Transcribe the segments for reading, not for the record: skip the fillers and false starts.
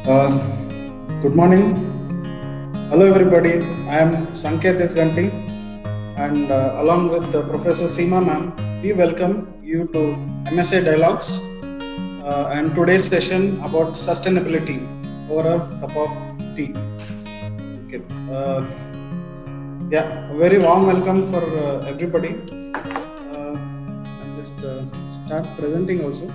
Uh, Good morning. Hello, everybody. I am Sanket Ganti, and along with Professor Seema ma'am, we welcome you to MSA Dialogues and today's session about sustainability over a cup of tea. Okay. Yeah, a very warm welcome for everybody. I'll just start presenting also.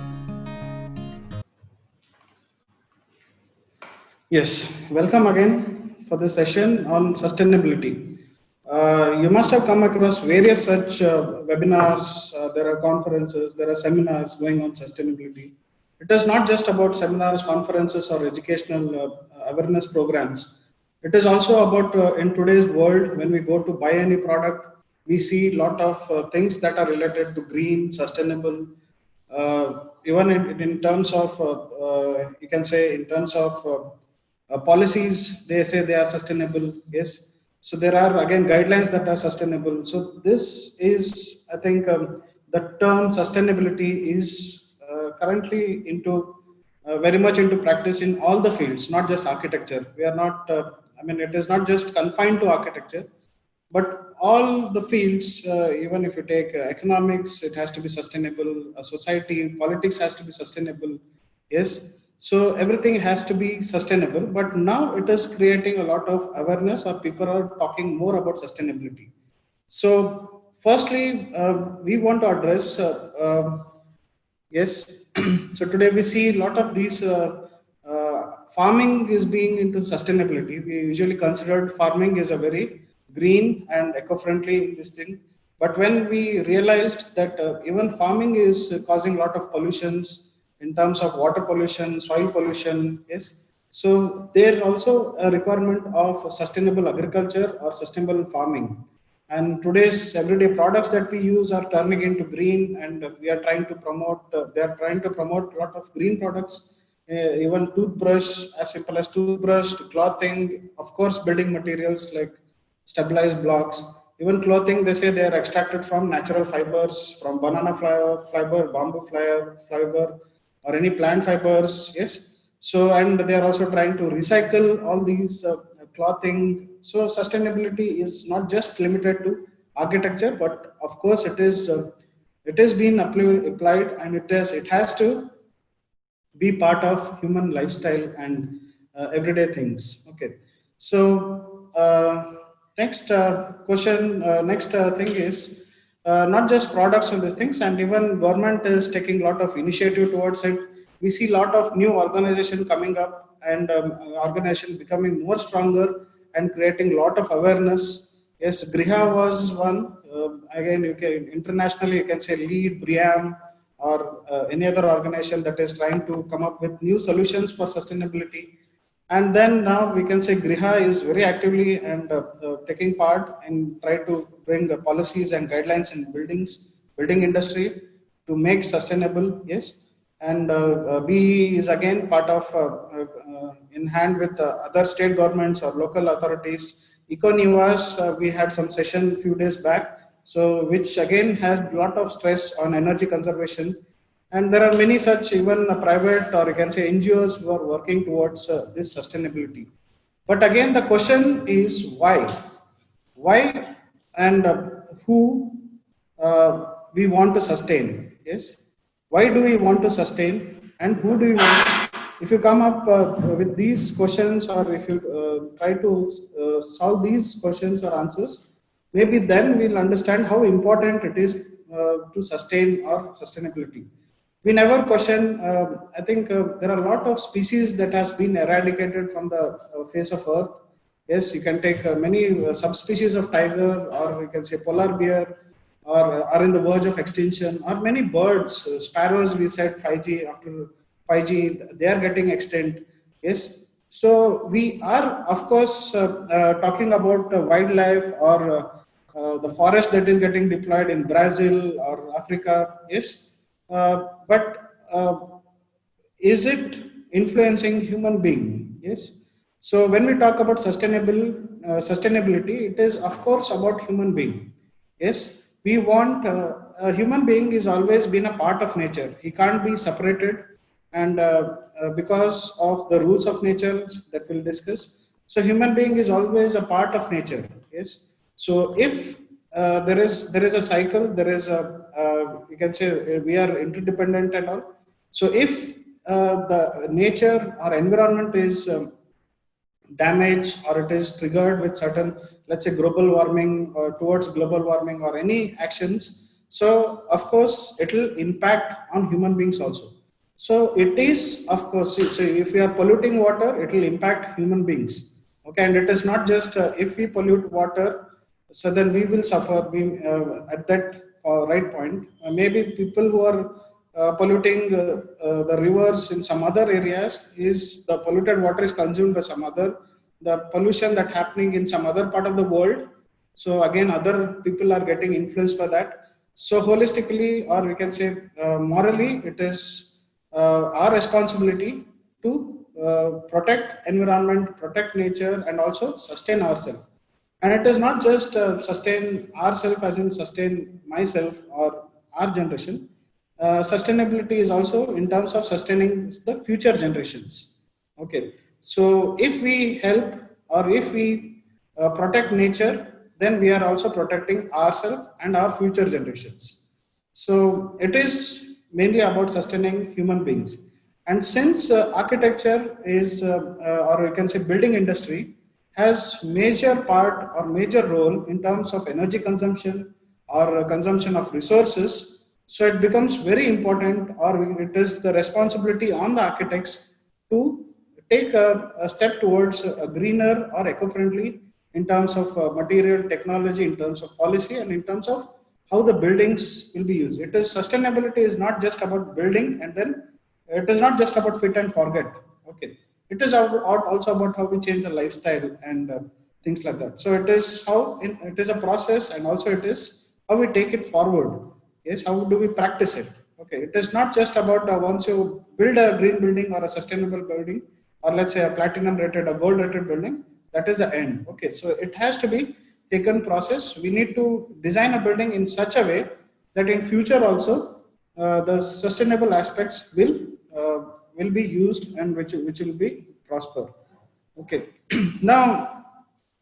Yes, welcome again for the session on sustainability. You must have come across various such webinars, there are conferences, there are seminars going on sustainability. It is not just about seminars, conferences, or educational awareness programs. It is also about in today's world, when we go to buy any product, we see a lot of things that are related to green, sustainable, even in terms of, you can say, in terms of policies, they say they are sustainable. Yes. So there are again guidelines that are sustainable. So this is, I think, the term sustainability is currently into very much into practice in all the fields, not just architecture. We are not, I mean, it is not just confined to architecture, but all the fields, even if you take economics, it has to be sustainable, society, politics has to be sustainable. Yes. So everything has to be sustainable, but now it is creating a lot of awareness, or people are talking more about sustainability. So firstly, we want to address, yes. So today we see a lot of these farming is being into sustainability. We usually considered farming is a very green and eco-friendly in this thing. But when we realized that even farming is causing a lot of pollutions in terms of water pollution, soil pollution, yes. So there also a requirement of sustainable agriculture or sustainable farming, and today's everyday products that we use are turning into green, and we are trying to promote they are trying to promote a lot of green products, even toothbrush, as simple as toothbrush, to clothing, of course building materials like stabilized blocks, even clothing. They say they are extracted from natural fibers, from banana fiber, bamboo fiber, or any plant fibers. Yes. So, and they are also trying to recycle all these clothing. So sustainability is not just limited to architecture, but of course it is being applied, and it has to be part of human lifestyle and everyday things. Okay. So next question, next thing is not just products and these things, and even government is taking a lot of initiative towards it. We see a lot of new organization coming up, and organization becoming more stronger and creating a lot of awareness. Yes, Griha was one. Again, you can internationally you can say lead, Briam, or any other organization that is trying to come up with new solutions for sustainability. And then now we can say Griha is very actively and taking part and try to bring policies and guidelines in building industry to make sustainable. Yes. And B is again part of in hand with other state governments or local authorities. Econivas, we had some session few days back, so which again had a lot of stress on energy conservation. And there are many such, even private, or you can say NGOs, who are working towards this sustainability. But again, the question is why? Why and who we want to sustain? Yes. Why do we want to sustain, and who do we want? If you come up with these questions, or if you try to solve these questions or answers, maybe then we'll understand how important it is to sustain our sustainability. We never question. I think there are a lot of species that has been eradicated from the face of Earth. Yes, you can take many subspecies of tiger, or you can say polar bear, or are in the verge of extinction, or many birds, sparrows. We said 5G, after 5G, they are getting extinct. Yes, so we are, of course, talking about wildlife, or the forest that is getting deployed in Brazil or Africa. Yes, but is it influencing human being? Yes. So when we talk about sustainability, it is of course about human being. Yes, we want a human being is always been a part of nature. He can't be separated, and because of the rules of nature that we'll discuss. So human being is always a part of nature. Yes. So if there is a cycle, there is a you can say we are interdependent and all. So if the nature or environment is damaged or it is triggered with certain, let's say, global warming or towards global warming or any actions, so of course it will impact on human beings also. So it is, of course, so if we are polluting water, it will impact human beings. Okay, and it is not just if we pollute water, so then we will suffer. At that right point, maybe people who are polluting the rivers in some other areas, is the polluted water is consumed by some other, the pollution that happening in some other part of the world. So again, other people are getting influenced by that. So holistically, or we can say morally, it is our responsibility to protect environment, protect nature, and also sustain ourselves. And it is not just sustain ourselves, as in sustain myself or our generation. Sustainability is also in terms of sustaining the future generations. Okay, so if we help or if we protect nature, then we are also protecting ourselves and our future generations. So it is mainly about sustaining human beings. And since architecture is, or we can say building industry, has major part or major role in terms of energy consumption or consumption of resources, so it becomes very important, or it is the responsibility on the architects to take a step towards a greener or eco-friendly in terms of material technology, in terms of policy, and in terms of how the buildings will be used. It is sustainability is not just about building and then it is not just about fit and forget. Okay, it is also about how we change the lifestyle and things like that. So it is how it is a process, and also it is how we take it forward. Yes, how do we practice it? Okay, it is not just about once you build a green building or a sustainable building, or let's say a platinum rated or gold rated building, that is the end. Okay, so it has to be taken process. We need to design a building in such a way that in future also the sustainable aspects will be used, and which will be prosper. Okay, now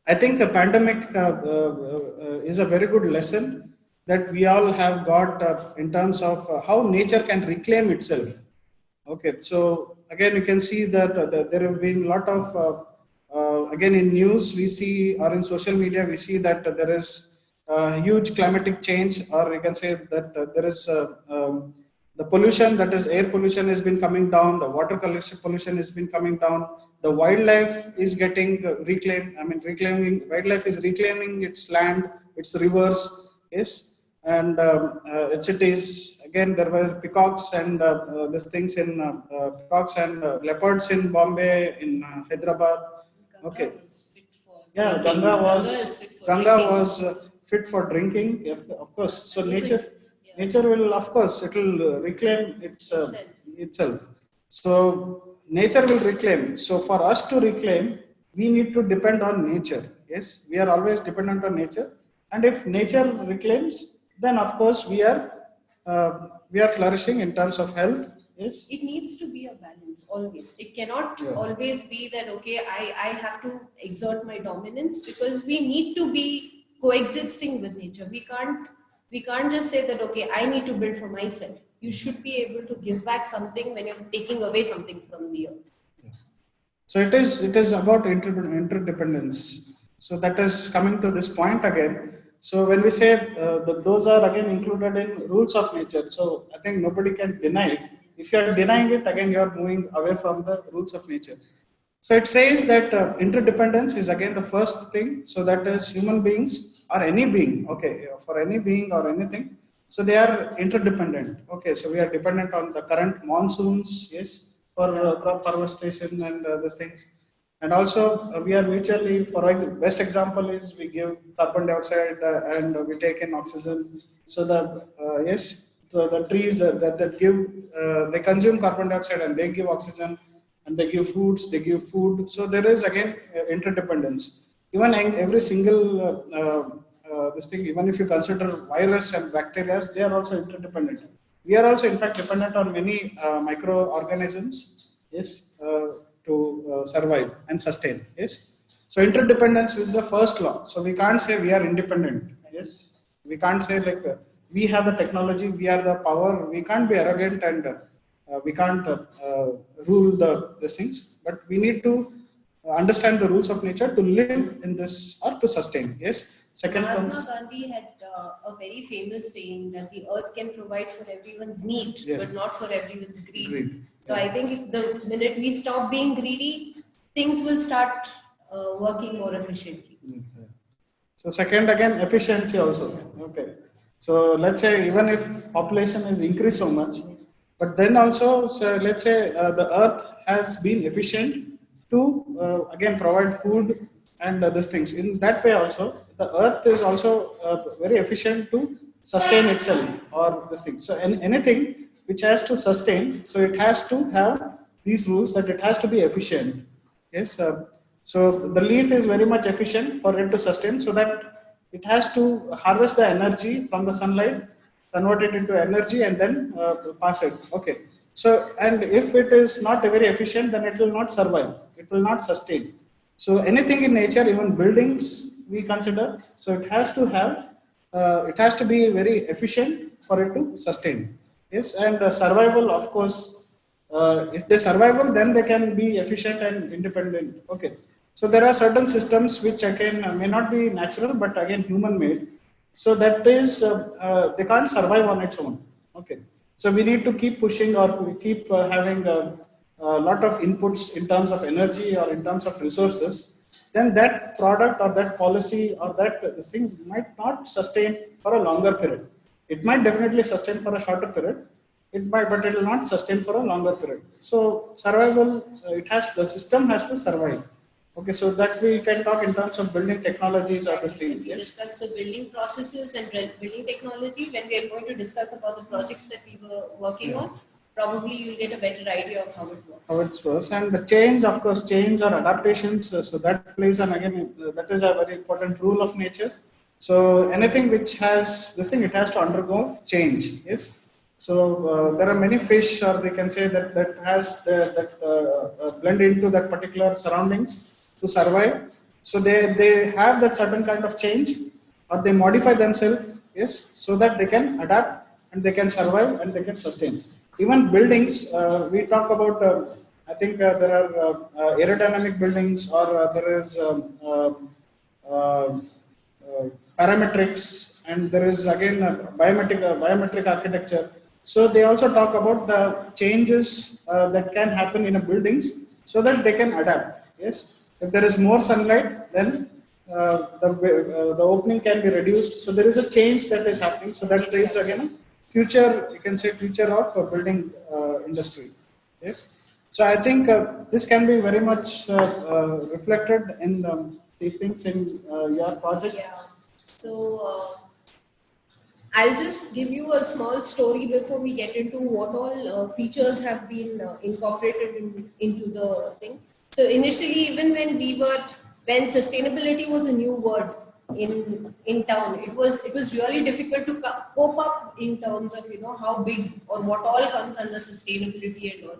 I think a pandemic is a very good lesson that we all have got in terms of how nature can reclaim itself. Okay, so again, you can see that there have been a lot of, again, in news we see, or in social media we see that there is huge climatic change, or you can say that there is the pollution, that is air pollution, has been coming down, the water pollution has been coming down, the wildlife is getting reclaimed. I mean, reclaiming wildlife is reclaiming its land, its rivers, yes, and it is again, there were peacocks and these things in peacocks and leopards in Bombay, in Hyderabad. Okay, yeah, Ganga was fit for drinking, yeah, of course. So nature will, of course, it will reclaim itself. So nature will reclaim. So for us to reclaim, we need to depend on nature. Yes, we are always dependent on nature, and if nature reclaims, then of course we are flourishing in terms of health. Yes, it needs to be a balance always. It cannot always be that okay, I have to exert my dominance, because we need to be coexisting with nature. We can't just say that okay, I need to build for myself. You should be able to give back something when you're taking away something from the earth. So it is about interdependence. So that is coming to this point again. So when we say that those are again included in rules of nature, so I think nobody can deny it. If you are denying it, again you are moving away from the rules of nature. So it says that interdependence is again the first thing. So that is human beings or any being. Okay, for any being or anything. So they are interdependent. Okay, so we are dependent on the current monsoons. Yes, for crop harvestation and these things. And also we are mutually, for best example is we give carbon dioxide and we take in oxygen. So yes, the trees that give, they consume carbon dioxide and they give oxygen, and they give fruits, they give food. So there is again interdependence. Even every single this thing, even if you consider virus and bacteria, they are also interdependent. We are also in fact dependent on many microorganisms. yes, to survive and sustain. Yes. So interdependence is the first law. So we can't say we are independent. Yes. We can't say like we have the technology, we are the power. We can't be arrogant and we can't rule these things. But we need to understand the rules of nature to live in this or to sustain. Yes. Second Mahatma comes. Gandhi had a very famous saying that the earth can provide for everyone's need, Yes. but not for everyone's greed. Greed. So Yeah. I think the minute we stop being greedy, things will start working more efficiently. Okay. So second again efficiency also. Okay. So let's say even if population is increased so much, but then also so let's say the earth has been efficient to again provide food and these things. In that way also the earth is also very efficient to sustain itself or this thing. So anything which has to sustain, so it has to have these rules that it has to be efficient. Yes. So the leaf is very much efficient for it to sustain, so that it has to harvest the energy from the sunlight, convert it into energy, and then pass it. Okay. So and if it is not very efficient, then it will not survive. It will not sustain. So anything in nature, even buildings, we consider. So it has to have. It has to be very efficient for it to sustain. Yes, and survival, of course, if they survival, then they can be efficient and independent. Okay. So there are certain systems which again may not be natural, but again human made. So that is they can't survive on its own. Okay. So we need to keep pushing or we keep having a lot of inputs in terms of energy or in terms of resources. Then that product or that policy or that this thing might not sustain for a longer period. It might definitely sustain for a shorter period, it might, but it will not sustain for a longer period. So survival, it has the system has to survive. Okay, so that we can talk in terms of building technologies or this thing. We Yes. discuss the building processes and building technology. When we are going to discuss about the projects that we were working on, probably you'll get a better idea of how it works. How it works, and the change, of course, change or adaptations. So that plays an again that is a very important rule of nature. So anything which has this thing, it has to undergo change. Yes. So there are many fish, or they can say that has that blend into that particular surroundings to survive. So they have that certain kind of change, or they modify themselves. Yes, so that they can adapt and they can survive and they can sustain. Even buildings, we talk about. I think there are aerodynamic buildings, or there is parametrics, and there is again biometric architecture. So they also talk about the changes that can happen in a buildings so that they can adapt. Yes, if there is more sunlight, then the opening can be reduced. So there is a change that is happening. So that plays again future. You can say future of building industry. Yes. So I think this can be very much reflected in these things in your project. Yeah. So I'll just give you a small story before we get into what all features have been incorporated into the thing. So initially, even when sustainability was a new word in town, it was really difficult to cope up in terms of how big or what all comes under sustainability and all.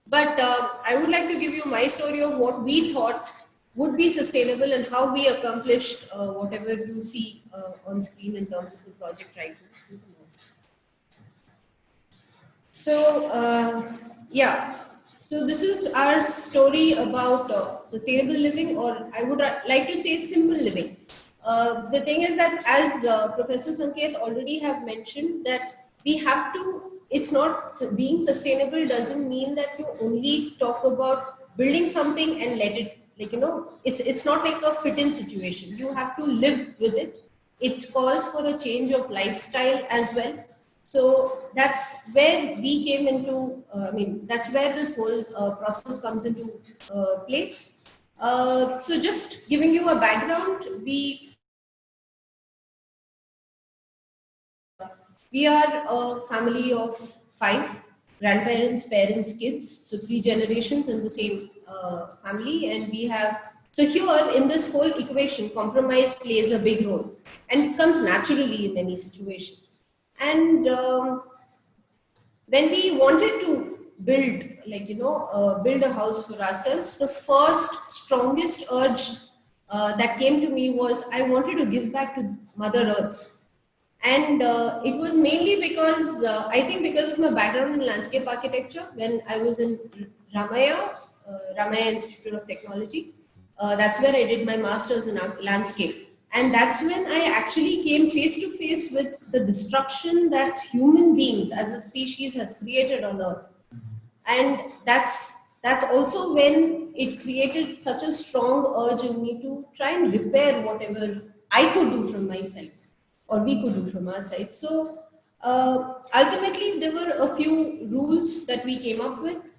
But I would like to give you my story of what we thought would be sustainable and how we accomplished whatever you see on screen in terms of the project right now. So, yeah. So this is our story about sustainable living, or I would like to say simple living. The thing is that, as Professor Sanket already have mentioned, that we have to. It's not being sustainable doesn't mean that you only talk about building something and let it, it's not like a fit-in situation. You have to live with it. It calls for a change of lifestyle as well. So that's where we came into, that's where this whole process comes into play. So just giving you a background, we are a family of 5 grandparents, parents, kids, so 3 generations in the same family, and we have. So here in this whole equation, compromise plays a big role, and it comes naturally in any situation. And when we wanted to build a house for ourselves, the first strongest urge that came to me was I wanted to give back to Mother Earth. And it was mainly because I think because of my background in landscape architecture. When I was in Ramaya Institute of Technology, that's where I did my master's in landscape. And that's when I actually came face to face with the destruction that human beings as a species has created on Earth. And that's also when it created such a strong urge in me to try and repair whatever I could do from my side, or we could do from our side. So ultimately, there were a few rules that we came up with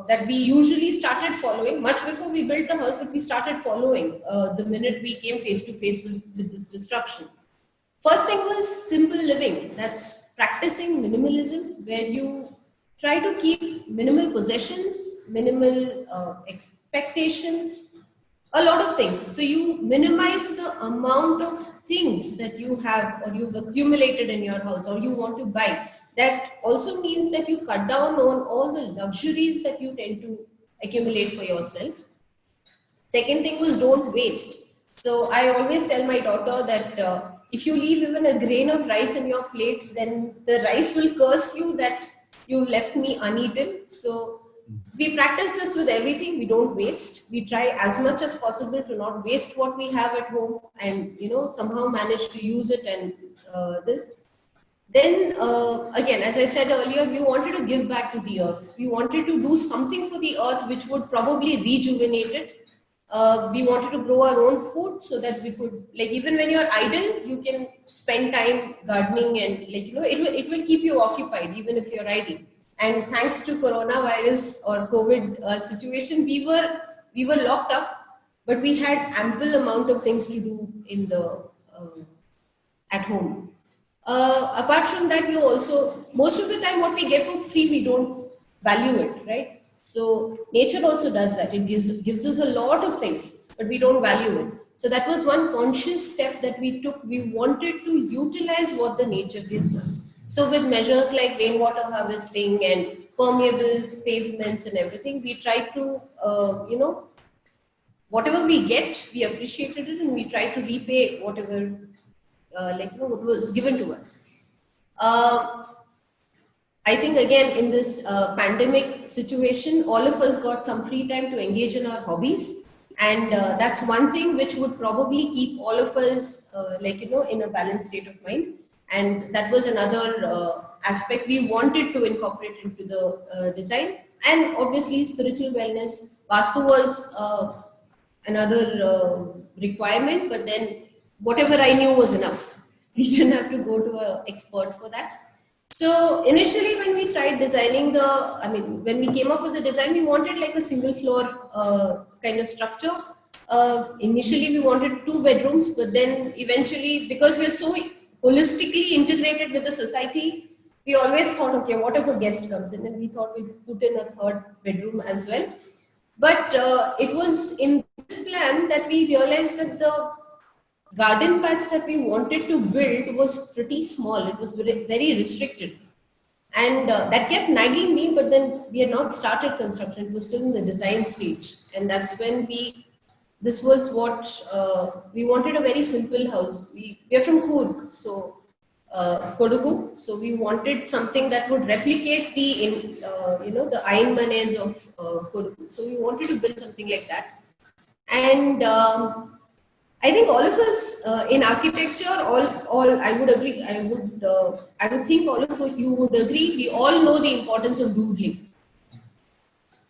that we usually started following much before we built the house, but we started following the minute we came face to face with this destruction. First thing was simple living. That's practicing minimalism, where you try to keep minimal possessions, minimal expectations, a lot of things. So you minimize the amount of things that you have or you've accumulated in your house or you want to buy. That also means that you cut down on all the luxuries that you tend to accumulate for yourself. Second thing was don't waste. So I always tell my daughter that if you leave even a grain of rice in your plate, then the rice will curse you that you left me uneaten. So we practice this with everything. We don't waste. We try as much as possible to not waste what we have at home, and somehow manage to use it. And this. Then again, as I said earlier, we wanted to give back to the earth. We wanted to do something for the earth which would probably rejuvenate it. We wanted to grow our own food so that we could, like, even when you're idle, you can spend time gardening, and it will keep you occupied even if you're idle. And thanks to coronavirus or COVID situation, we were locked up, but we had ample amount of things to do in the at home. Apart from that, you also, most of the time what we get for free, we don't value it, right? So nature also does that. It gives us a lot of things, but we don't value it. So that was one conscious step that we took. We wanted to utilize what the nature gives us. So with measures like rainwater harvesting and permeable pavements and everything, we tried to, whatever we get, we appreciated it, and we tried to repay whatever what was given to us. I think again in this pandemic situation, all of us got some free time to engage in our hobbies, and that's one thing which would probably keep all of us in a balanced state of mind. And that was another aspect we wanted to incorporate into the design. And obviously spiritual wellness. Vastu was another requirement, but then whatever I knew was enough. We didn't have to go to an expert for that. So initially when we tried designing when we came up with the design, we wanted like a single floor kind of structure. Initially we wanted 2 bedrooms, but then eventually, because we're so holistically integrated with the society, we always thought, okay, what if a guest comes in? And we thought we'd put in a 3rd bedroom as well. But it was in this plan that we realized that the garden patch that we wanted to build was pretty small. It was very, very restricted. And that kept nagging me, but then we had not started construction. It was still in the design stage. And that's when this was what, we wanted a very simple house. We are from Coorg, so Kodagu. So we wanted something that would replicate the iron manes of Kodagu. So we wanted to build something like that. And I think all of us in architecture, all I would agree. I would think all of you would agree. We all know the importance of doodling,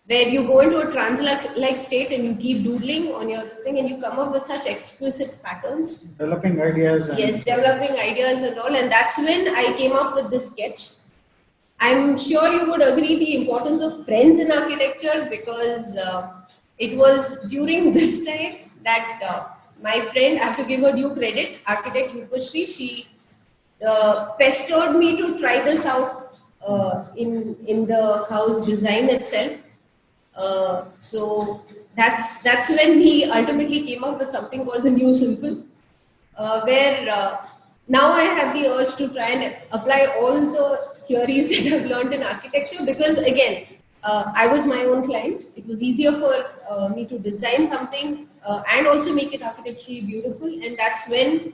where you go into a trance-like state and you keep doodling on your this thing, and you come up with such explicit patterns. Developing ideas. Yes, developing ideas and all, and that's when I came up with this sketch. I'm sure you would agree the importance of friends in architecture, because it was during this time that my friend, I have to give her due credit, architect Rupashri, she pestered me to try this out in the house design itself. So that's when we ultimately came up with something called the New Simple, where now I have the urge to try and apply all the theories that I've learned in architecture, because again, I was my own client. It was easier for me to design something and also make it architecturally beautiful. And that's when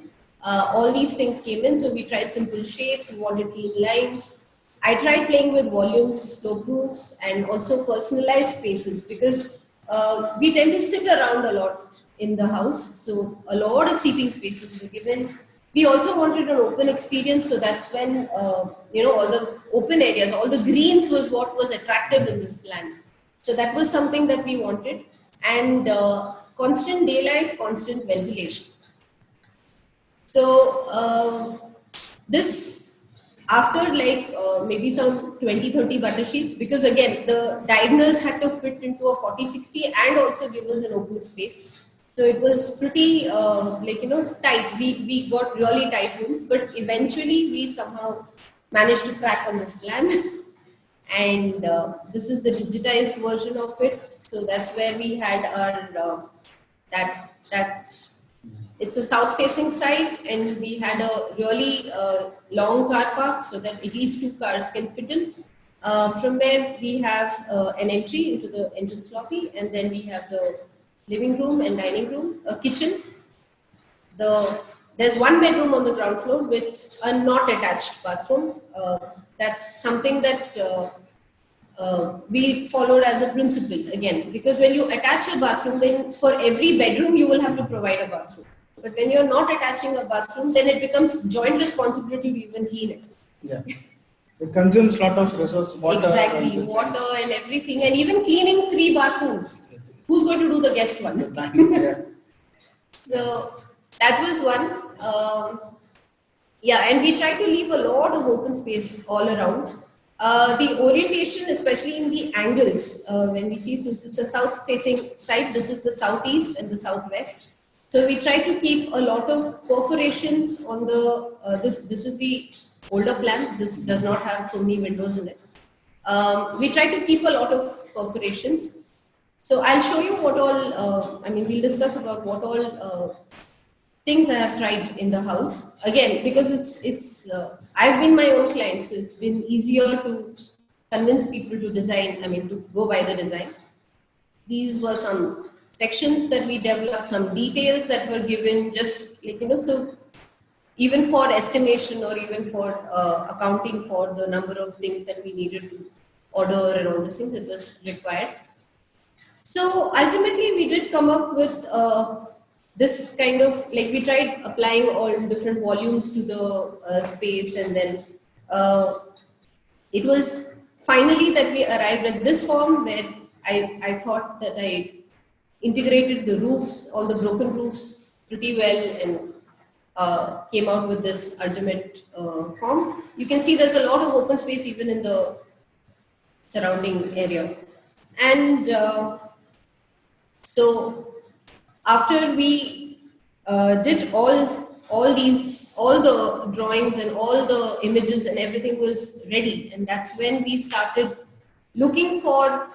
all these things came in. So we tried simple shapes, we wanted clean lines. I tried playing with volumes, slope roofs, and also personalized spaces because we tend to sit around a lot in the house. So a lot of seating spaces were given. We also wanted an open experience, so that's when all the open areas, all the greens was what was attractive in this plan. So that was something that we wanted, and constant daylight, constant ventilation. So this after like maybe some 20-30 butter sheets, because again the diagonals had to fit into a 40-60 and also give us an open space. So it was pretty tight. We got really tight rooms, but eventually we somehow managed to crack on this plan. And this is the digitized version of it. So that's where we had our that it's a south facing site, and we had a really long car park so that at least 2 cars can fit in. From where we have an entry into the entrance lobby, and then we have the living room and dining room, a kitchen. There's 1 bedroom on the ground floor with a not attached bathroom. That's something that we followed as a principle again, because when you attach a bathroom, then for every bedroom you will have to provide a bathroom. But when you're not attaching a bathroom, then it becomes joint responsibility to even clean it. Yeah. It consumes a lot of resource, water. Exactly, water and everything, and even cleaning 3 bathrooms. Yes. Who's going to do the guest one? Yeah. So that was one. And we try to leave a lot of open space all around. The orientation, especially in the angles, when we see, since it's a south-facing site, this is the southeast and the southwest. So we try to keep a lot of perforations on the, this is the older plan. This does not have so many windows in it. We try to keep a lot of perforations. So I'll show you what all, we'll discuss about what all things I have tried in the house. Again, because it's I've been my own client, so it's been easier to convince people to design, to go by the design. These were some sections that we developed, some details that were given, just so even for estimation or even for accounting for the number of things that we needed to order and all those things, it was required. So ultimately, we did come up with this kind of, we tried applying all different volumes to the space, and then it was finally that we arrived at this form where I thought that I integrated the roofs, all the broken roofs pretty well, and came out with this ultimate form. You can see there's a lot of open space even in the surrounding area. And so after we did all the drawings and all the images and everything was ready, and that's when we started looking for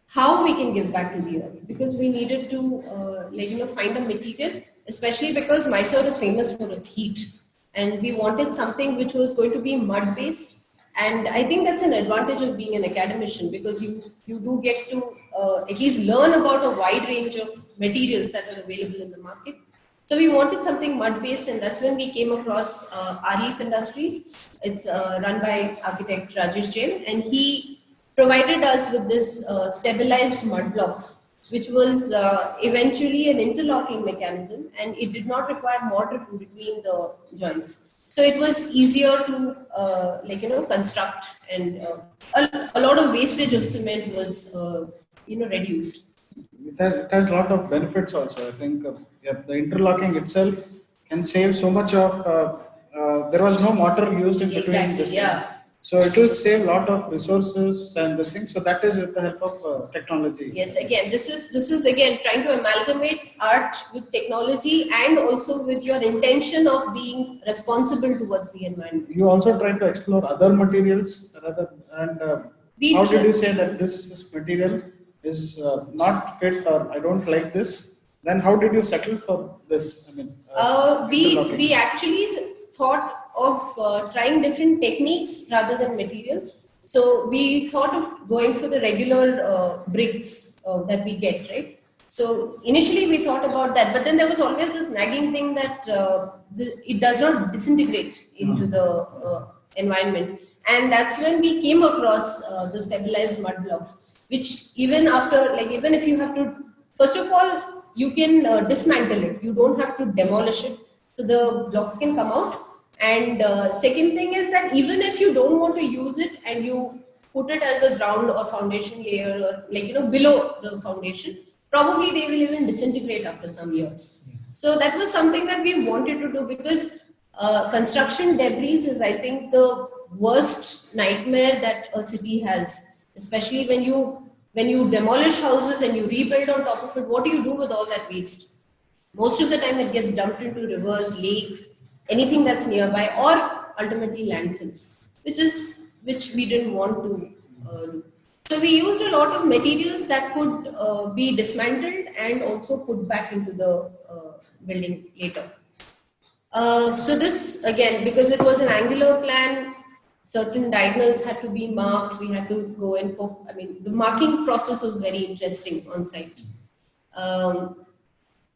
how we can give back to the earth, because we needed to find a material, especially because Mysore is famous for its heat, and we wanted something which was going to be mud based. And I think that's an advantage of being an academician, because you do get to at least learn about a wide range of materials that are available in the market. So we wanted something mud based, and that's when we came across Arif Industries. It's run by architect Rajesh Jain, and he provided us with this stabilized mud blocks, which was eventually an interlocking mechanism, and it did not require mortar in between the joints. So it was easier to construct, and a lot of wastage of cement was reduced. It has a lot of benefits also. I think the interlocking itself can save so much of. There was no mortar used in between this thing. So it will save a lot of resources and this thing. So that is with the help of technology. Yes, again, this is again trying to amalgamate art with technology, and also with your intention of being responsible towards the environment. You also try to explore other materials how did you say that this material is not fit, or I don't like this? Then how did you settle for this? We actually thought of trying different techniques rather than materials. So we thought of going for the regular bricks that we get, right? So initially we thought about that, but then there was always this nagging thing that it does not disintegrate into the environment. And that's when we came across the stabilized mud blocks, which even after, like even if you have to, first of all, you can dismantle it. You don't have to demolish it. So the blocks can come out. And second thing is that even if you don't want to use it and you put it as a ground or foundation layer or like, below the foundation, probably they will even disintegrate after some years. So that was something that we wanted to do because construction debris is, I think, the worst nightmare that a city has, especially when you demolish houses and you rebuild on top of it. What do you do with all that waste? Most of the time it gets dumped into rivers, lakes, anything that's nearby, or ultimately landfills, which we didn't want to do. So we used a lot of materials that could be dismantled and also put back into the building later. So this, again, because it was an angular plan, certain diagonals had to be marked. We had to go in for, the marking process was very interesting on site.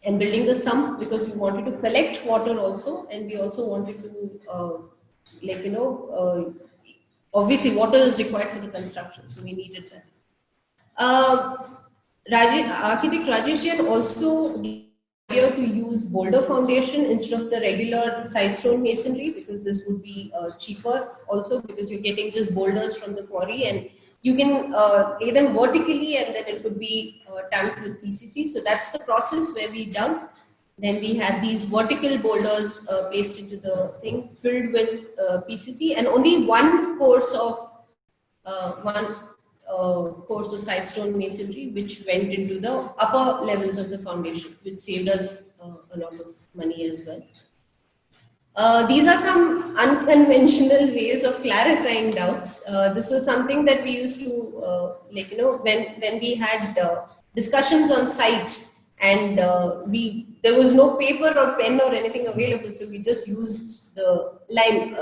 And building the sump, because we wanted to collect water also, and we also wanted to, obviously water is required for the construction, so we needed that. Architect Rajesh Jain also idea to use boulder foundation instead of the regular size stone masonry, because this would be cheaper also, because you're getting just boulders from the quarry and you can lay them vertically and then it could be tanked with PCC. So that's the process where we dug. Then we had these vertical boulders placed into the thing, filled with PCC, and only one course of size stone masonry, which went into the upper levels of the foundation, which saved us a lot of money as well. These are some unconventional ways of clarifying doubts. This was something that we used to, when we had discussions on site, and there was no paper or pen or anything available, so we just used the lime.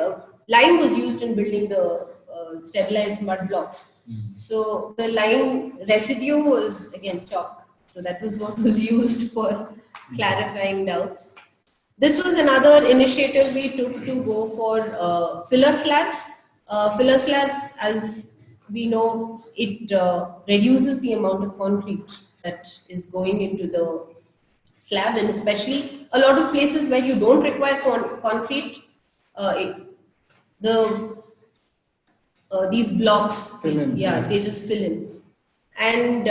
Lime was used in building the stabilized mud blocks. So the lime residue was again chalk. So that was what was used for clarifying doubts. This was another initiative we took to go for filler slabs. Filler slabs, as we know, it reduces the amount of concrete that is going into the slab, and especially a lot of places where you don't require concrete, these blocks, they just fill in. And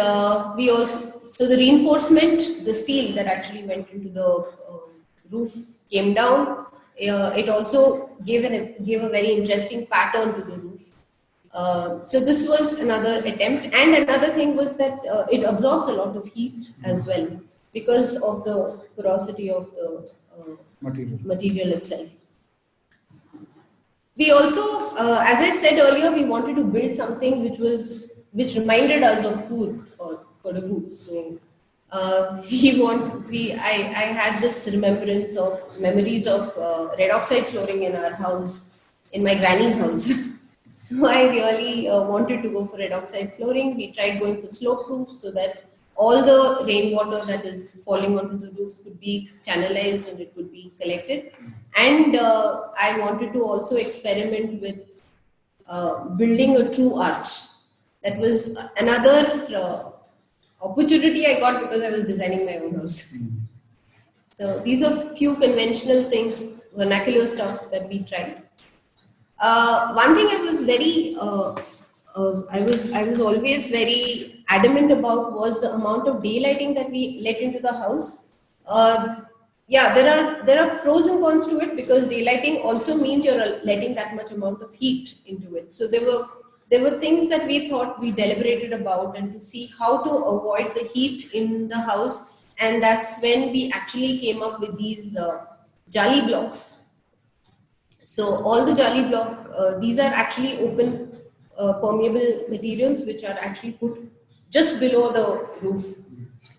we also, so the reinforcement, the steel that actually went into the roof came down. It also gave a very interesting pattern to the roof. So this was another attempt, and another thing was that it absorbs a lot of heat as well because of the porosity of the material itself. We also, as I said earlier, we wanted to build something which reminded us of Coorg or Kodagu. So I had this memories of red oxide flooring in our house, in my granny's house. So I really wanted to go for red oxide flooring. We tried going for slope roofs so that all the rainwater that is falling onto the roofs could be channelized and it could be collected. And I wanted to also experiment with building a true arch. That was another opportunity I got because I was designing my own house. So these are few conventional things, vernacular stuff that we tried. One thing I was very, I was always very adamant about was the amount of daylighting that we let into the house. There are pros and cons to it, because daylighting also means you're letting that much amount of heat into it. So there were things that we thought we deliberated about and to see how to avoid the heat in the house. And that's when we actually came up with these jali blocks. So all the jali block, these are actually open permeable materials which are actually put just below the roof,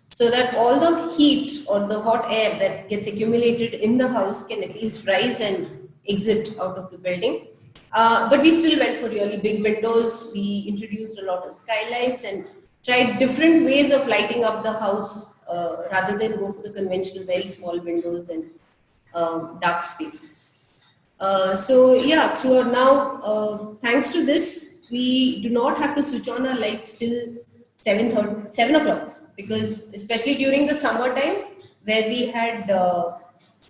so that all the heat or the hot air that gets accumulated in the house can at least rise and exit out of the building. But we still went for really big windows. We introduced a lot of skylights and tried different ways of lighting up the house rather than go for the conventional very small windows and dark spaces. So yeah, throughout now, thanks to this, we do not have to switch on our lights till 7 o'clock, because especially during the summertime where we had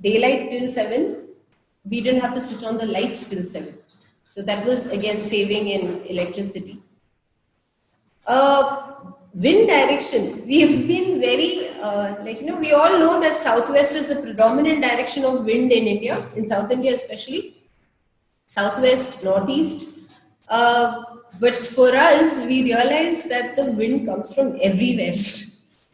daylight till 7, we didn't have to switch on the lights till 7. So that was again saving in electricity. Wind direction. We have been very, we all know that southwest is the predominant direction of wind in India, in South India especially, southwest, northeast. But for us, we realize that the wind comes from everywhere.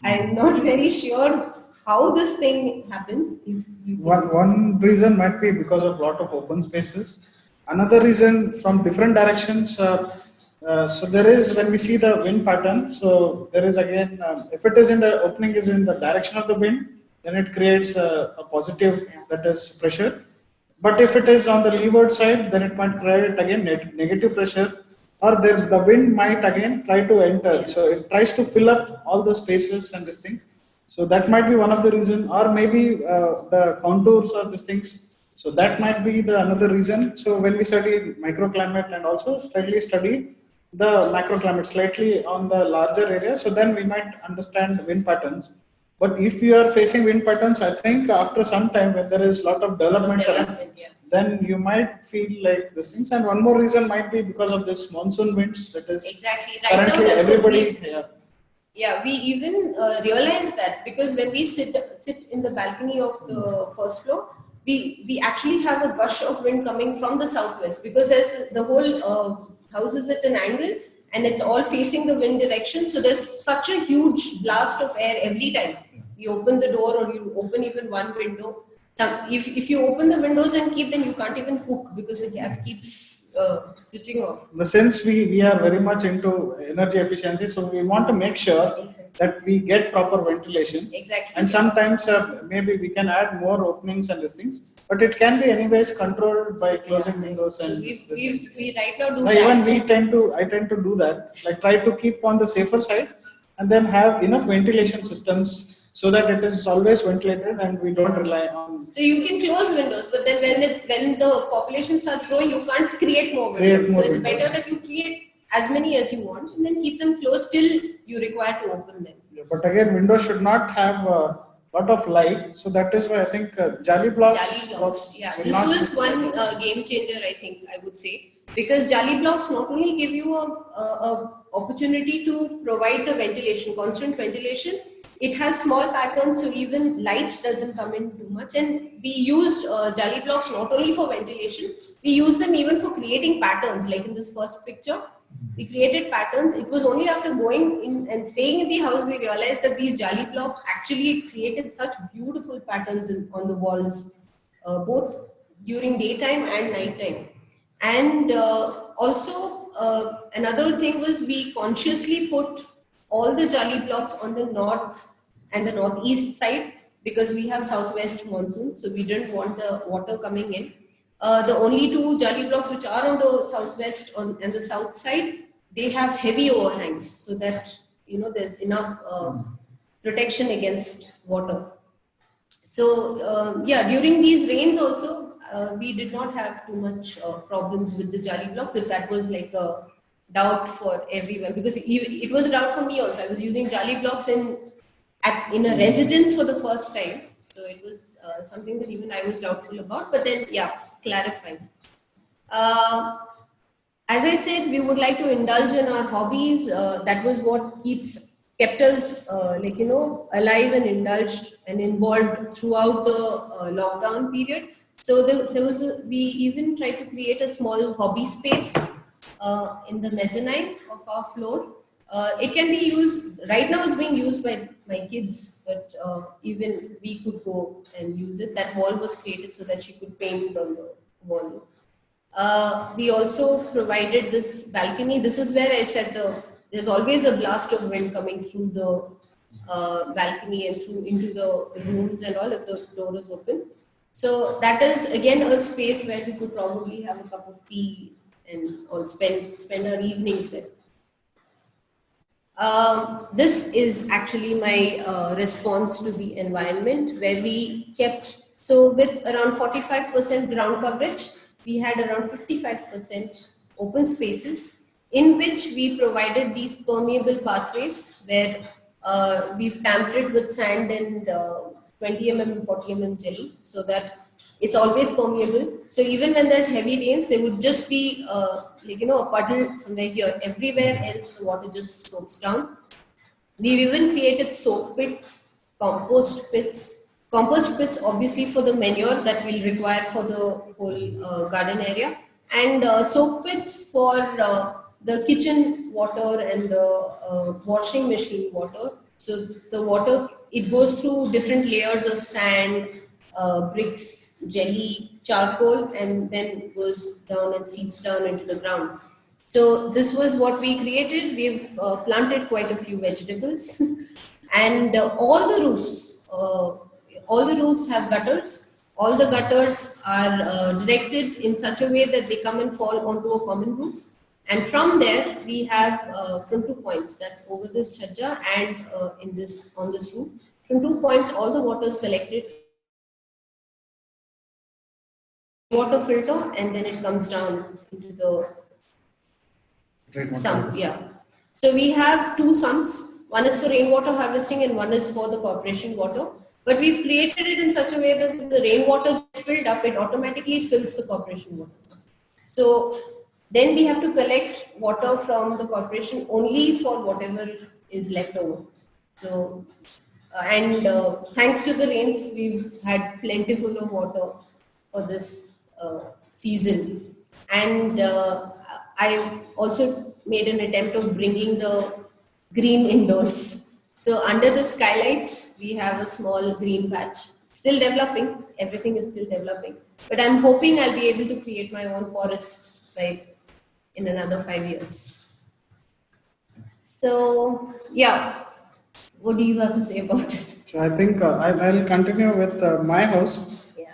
I'm not very sure how this thing happens. If you One reason might be because of lot of open spaces. Another reason from different directions. So there is, when we see the wind pattern, so there is again, if it is in the opening is in the direction of the wind, then it creates a positive, that is pressure. But if it is on the leeward side, then it might create again negative pressure, or the wind might again try to enter. So it tries to fill up all the spaces and these things. So that might be one of the reason, or maybe the contours of these things. So that might be the another reason. So when we study microclimate and also slightly study the macroclimate slightly on the larger area, so then we might understand wind patterns. But if you are facing wind patterns, I think after some time when there is lot of developments around, then you might feel like these things. And one more reason might be because of this monsoon winds that is exactly right currently now, everybody. Yeah, we even realize that, because when we sit in the balcony of the first floor, we actually have a gush of wind coming from the southwest, because there's the whole house is at an angle and it's all facing the wind direction. So there's such a huge blast of air every time we open the door, or you open even one window. If you open the windows and keep, then you can't even cook because the gas keeps switching off. Since we are very much into energy efficiency, so we want to make sure that we get proper ventilation. Exactly. And sometimes maybe we can add more openings and these things, but it can be anyways controlled by closing windows. So and we right now do that. that. Even I tend to do that, like try to keep on the safer side and then have enough ventilation systems so that it is always ventilated and we don't rely on. So you can close windows, but then when the population starts growing, you can't create more windows. So it's better that you create as many as you want and then keep them closed till you require to open them. Yeah, but again, windows should not have a lot of light. So that is why I think Jali blocks. Yeah, this was one game changer, I think I would say, because Jali blocks not only give you a opportunity to provide the ventilation, constant ventilation. It has small patterns, so even light doesn't come in too much. And we used Jali blocks not only for ventilation, we use them even for creating patterns. Like in this first picture, we created patterns. It was only after going in and staying in the house we realized that these Jali blocks actually created such beautiful patterns on the walls, both during daytime and nighttime. And also another thing was we consciously put all the Jali blocks on the north and the northeast side, because we have southwest monsoon, so we didn't want the water coming in. The only two Jali blocks which are on the southwest and the south side, they have heavy overhangs, so that there's enough protection against water. So yeah, during these rains also, we did not have too much problems with the Jali blocks, if that was like a doubt for everyone, because it was a doubt for me also. I was using Jali blocks in a residence for the first time, so it was something that even I was doubtful about, but then yeah, clarified. As I said, we would like to indulge in our hobbies. That was what kept us alive and indulged and involved throughout the lockdown period. So we even tried to create a small hobby space in the mezzanine of our floor. It can be used, right now it's being used by my kids, but even we could go and use it. That wall was created so that she could paint it on the wall. We also provided this balcony. This is where I said there's always a blast of wind coming through the balcony and into the rooms and all if the door is open. So that is again a space where we could probably have a cup of tea and all spend our evenings there. This is actually my response to the environment, where we kept, so with around 45% ground coverage, we had around 55% open spaces in which we provided these permeable pathways where we've tamped it with sand and 20 and 40 jelly so that it's always permeable. So even when there's heavy rains, there would just be a puddle somewhere here. Everywhere else, the water just soaks down. We've even created soak pits, compost pits. Compost pits, obviously, for the manure that we'll require for the whole garden area, and soak pits for the kitchen water and the washing machine water. So the water, it goes through different layers of sand, bricks, jelly, charcoal, and then goes down and seeps down into the ground. So this was what we created. We've planted quite a few vegetables, and all the roofs have gutters. All the gutters are directed in such a way that they come and fall onto a common roof. And from there, we have from 2 points. That's over this chhajja and on this roof. From 2 points, all the water is collected, water filter, and then it comes down into the sump. Yeah. So we have two sumps. One is for rainwater harvesting and one is for the corporation water. But we've created it in such a way that if the rainwater gets filled up, it automatically fills the corporation water. So then we have to collect water from the corporation only for whatever is left over. So, thanks to the rains, we've had plentiful of water for this season. And I also made an attempt of bringing the green indoors. So under the skylight, we have a small green patch. Still developing, everything is still developing. But I'm hoping I'll be able to create my own forest in another 5 years. So, yeah, what do you have to say about it? So I think I'll continue with my house,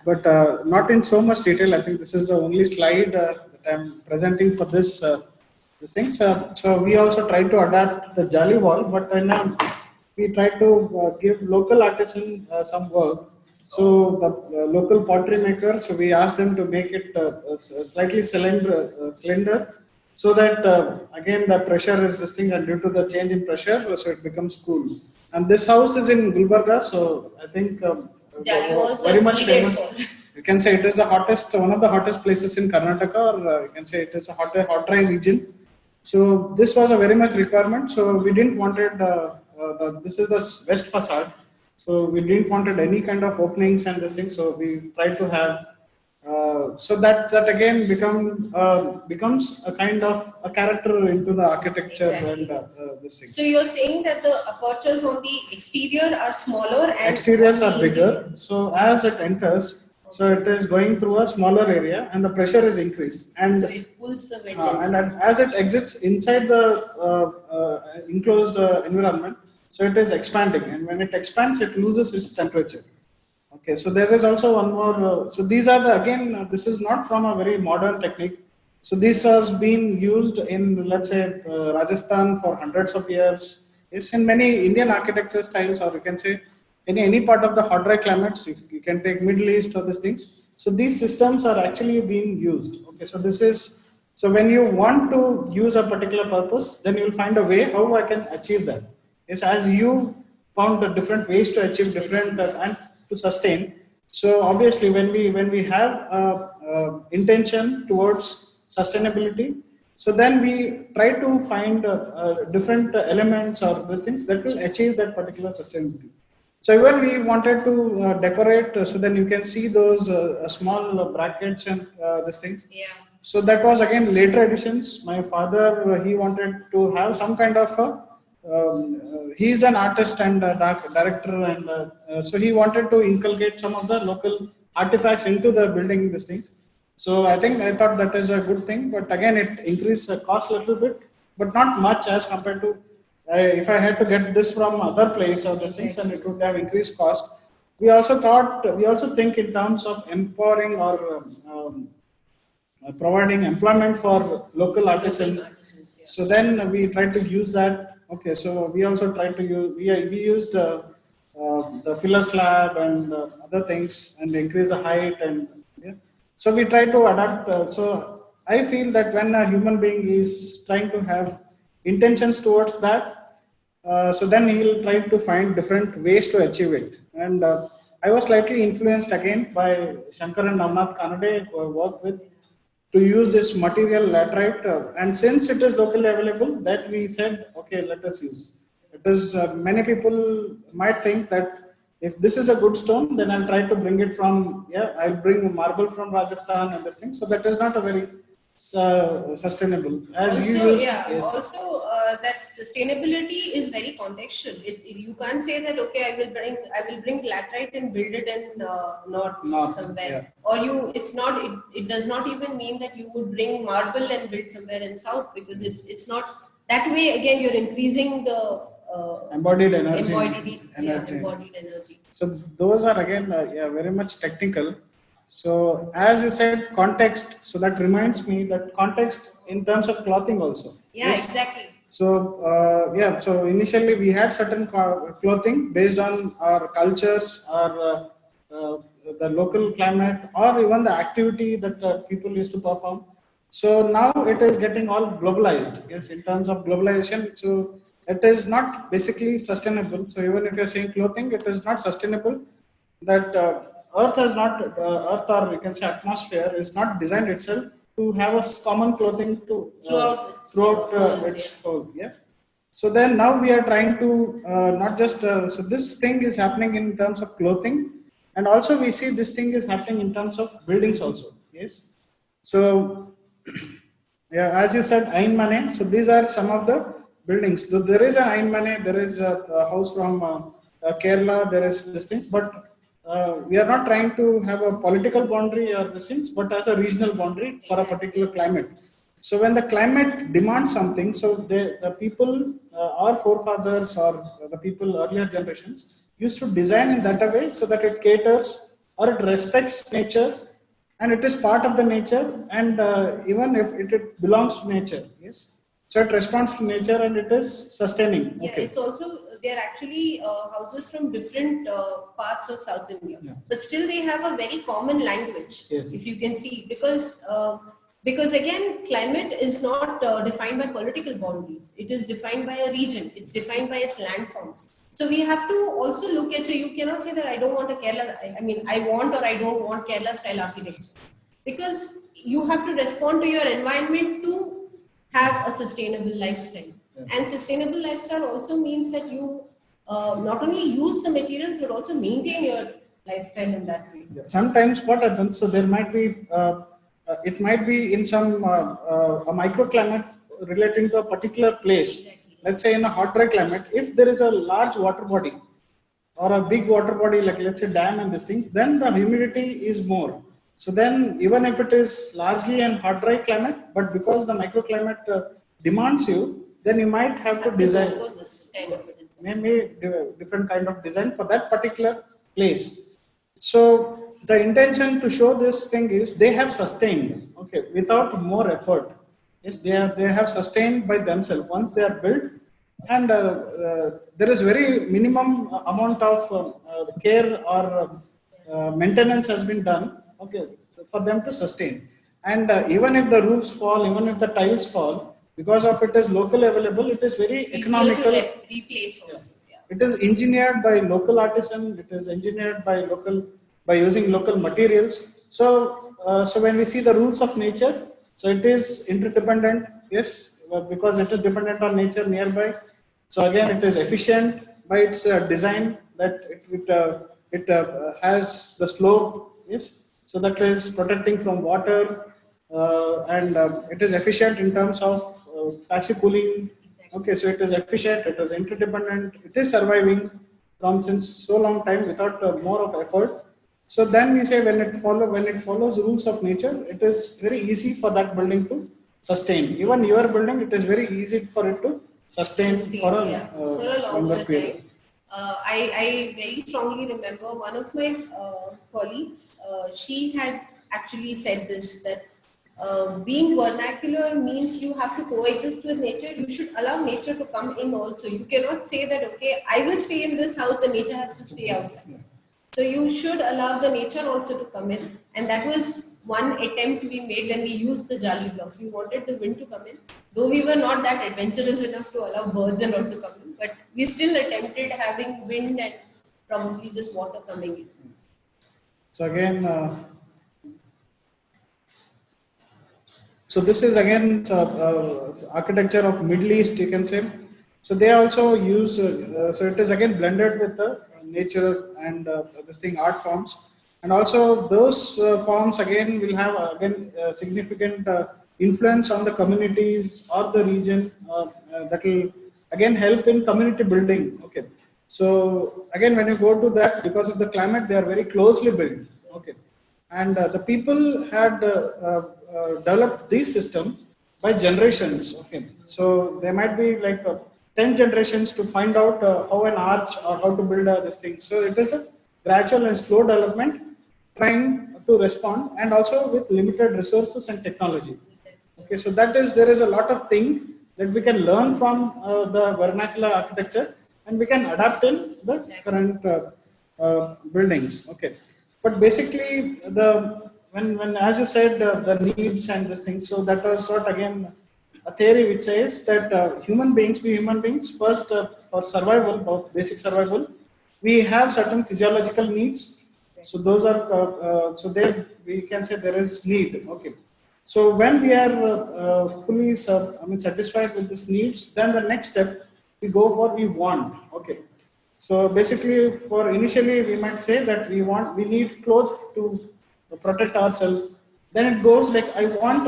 but not in so much detail. I think this is the only slide that I'm presenting for this thing. So we also try to adapt the jali wall, but we try to give local artisan some work. So the local pottery maker, so we asked them to make it slightly cylinder, so that again the pressure is this thing, and due to the change in pressure, so it becomes cool. And this house is in Gulbarga, so I think very much famous. You can say it is the hottest, one of the hottest places in Karnataka, or you can say it is a hot dry region. So this was a very much requirement. So we didn't wanted this is the west facade. So we didn't wanted any kind of openings and this thing. So we tried to have so that again becomes a kind of a character into the architecture. Exactly. And this thing. So you're saying that the apertures on the exterior are smaller and exteriors are bigger. So as it enters, so it is going through a smaller area and the pressure is increased, and so it pulls the wind and as it exits inside the enclosed environment, so it is expanding, and when it expands, it loses its temperature. Okay, so there is also one more. So these are this is not from a very modern technique. So this was being used in, let's say, Rajasthan for hundreds of years. It's in many Indian architecture styles, or you can say any part of the hot dry climates. If you can take Middle East or these things. So these systems are actually being used. Okay, so this is, so when you want to use a particular purpose, then you will find a way how I can achieve that. Yes, as you found different ways to achieve different and to sustain. So obviously, when we have intention towards sustainability, so then we try to find different elements or these things that will achieve that particular sustainability. So even we wanted to decorate, so then you can see those small brackets and these things. Yeah. So that was again later additions. My father, he wanted to have some kind of he's an artist and director, and so he wanted to inculcate some of the local artifacts into the building these things. So I thought that is a good thing, but again it increased the cost a little bit, but not much as compared to if I had to get this from other place or these things, and it would have increased cost. We also think in terms of empowering or providing employment for local artisans. artisans, yeah. So then we tried to use that. Okay, so we also tried to use, we used the filler slab and other things and increase the height and yeah. So we try to adapt. So I feel that when a human being is trying to have intentions towards that, so then he'll try to find different ways to achieve it. And I was slightly influenced again by Shankar and Navnath Kanade, who I worked with, to use this material laterite. And since it is locally available, that we said, okay, let us use. Because many people might think that if this is a good stone, then I'll try to bring it from, yeah, I'll bring marble from Rajasthan and this thing. So that is not a very sustainable. As Also, you used, yeah, yes. also that sustainability is very contextual. You can't say that okay, I will bring laterite and build it in north somewhere, yeah. or it's not. It does not even mean that you would bring marble and build somewhere in south, because it's not that way. Again, you're increasing the embodied energy. Embodied energy. So those are again yeah, very much technical. So as you said, context. So that reminds me that context in terms of clothing also. Yeah, yes. Exactly. So yeah, so initially we had certain clothing based on our cultures, our the local climate, or even the activity that people used to perform. So now it is getting all globalized. Yes, in terms of globalization, so it is not basically sustainable. So even if you're saying clothing, it is not sustainable. That Earth has not, Earth or you can say atmosphere is not designed itself to have a common clothing to throughout its whole. Yeah. So then now we are trying to not just so this thing is happening in terms of clothing, and also we see this thing is happening in terms of buildings also. Yes. So yeah, as you said, Ain Mane. So these are some of the buildings. So there is an Ain Mane. There is a house from Kerala. There is these things, but we are not trying to have a political boundary or these things, but as a regional boundary for a particular climate. So when the climate demands something, so the people, our forefathers or the people earlier generations used to design in that way so that it caters or it respects nature and it is part of the nature, and even if it belongs to nature, yes. So it responds to nature and it is sustaining. Yeah, it's also they're actually houses from different parts of South India, but still they have a very common language. Yes. If you can see, because again, climate is not defined by political boundaries. It is defined by a region. It's defined by its landforms. So we have to also look at, so you cannot say that I don't want a Kerala, I mean, I want or I don't want Kerala style architecture. Because you have to respond to your environment to have a sustainable lifestyle. Yeah. And sustainable lifestyle also means that you not only use the materials, but also maintain your lifestyle in that way. Yeah. Sometimes what happens, so there might be, it might be in some a microclimate relating to a particular place. Exactly. Let's say in a hot dry climate, if there is a large water body or a big water body, like let's say dam and these things, then the humidity is more. So then even if it is largely an hot dry climate, but because the microclimate demands you, then you might have to design for this kind of a design. Maybe different kind of design for that particular place. So the intention to show this thing is they have sustained, okay, without more effort. Yes, they have sustained by themselves once they are built, and there is very minimum amount of care or maintenance has been done, okay, for them to sustain. And even if the roofs fall, even if the tiles fall, because of it is locally available, it is very economical. To replace also. Yeah. It is engineered by local artisan. It is engineered by using local materials. So so when we see the rules of nature, so it is interdependent. Yes, because it is dependent on nature nearby. So again, it is efficient by its design, that it has the slope. Yes, so that is protecting from water, and it is efficient in terms of passive cooling. Exactly. Okay, so it is efficient, it is interdependent, it is surviving from since so long time without more of effort. So then we say when it follows rules of nature, it is very easy for that building to sustain. Even your building, it is very easy for it to sustain for a longer period. I very strongly remember one of my colleagues, she had actually said this, that being vernacular means you have to coexist with nature. You should allow nature to come in also. You cannot say that, okay, I will stay in this house, the nature has to stay outside. So you should allow the nature also to come in. And that was one attempt we made when we used the Jali blocks. We wanted the wind to come in, though we were not that adventurous enough to allow birds and all to come in, but we still attempted having wind and probably just water coming in. So again, so this is again architecture of Middle East, you can say. So they also use, so it is again blended with the nature and this thing art forms. And also those forms again will have again significant influence on the communities or the region that will again help in community building. Okay. So again, when you go to that, because of the climate, they are very closely built. Okay. And the people had developed this system by generations. Okay, so there might be like 10 generations to find out how an arch or how to build this thing. So it is a gradual and slow development trying to respond, and also with limited resources and technology. Okay, so that is, there is a lot of thing that we can learn from the vernacular architecture, and we can adapt in the current buildings. Okay, but basically the when as you said the needs and this thing, so that was sort again a theory which says that human beings, we human beings, first for survival, for basic survival, we have certain physiological needs. So those are so there we can say there is need. Okay, so when we are fully satisfied with these needs, then the next step we go for we want. Okay, so basically for initially we might say that we need clothes to protect ourselves. Then it goes like I want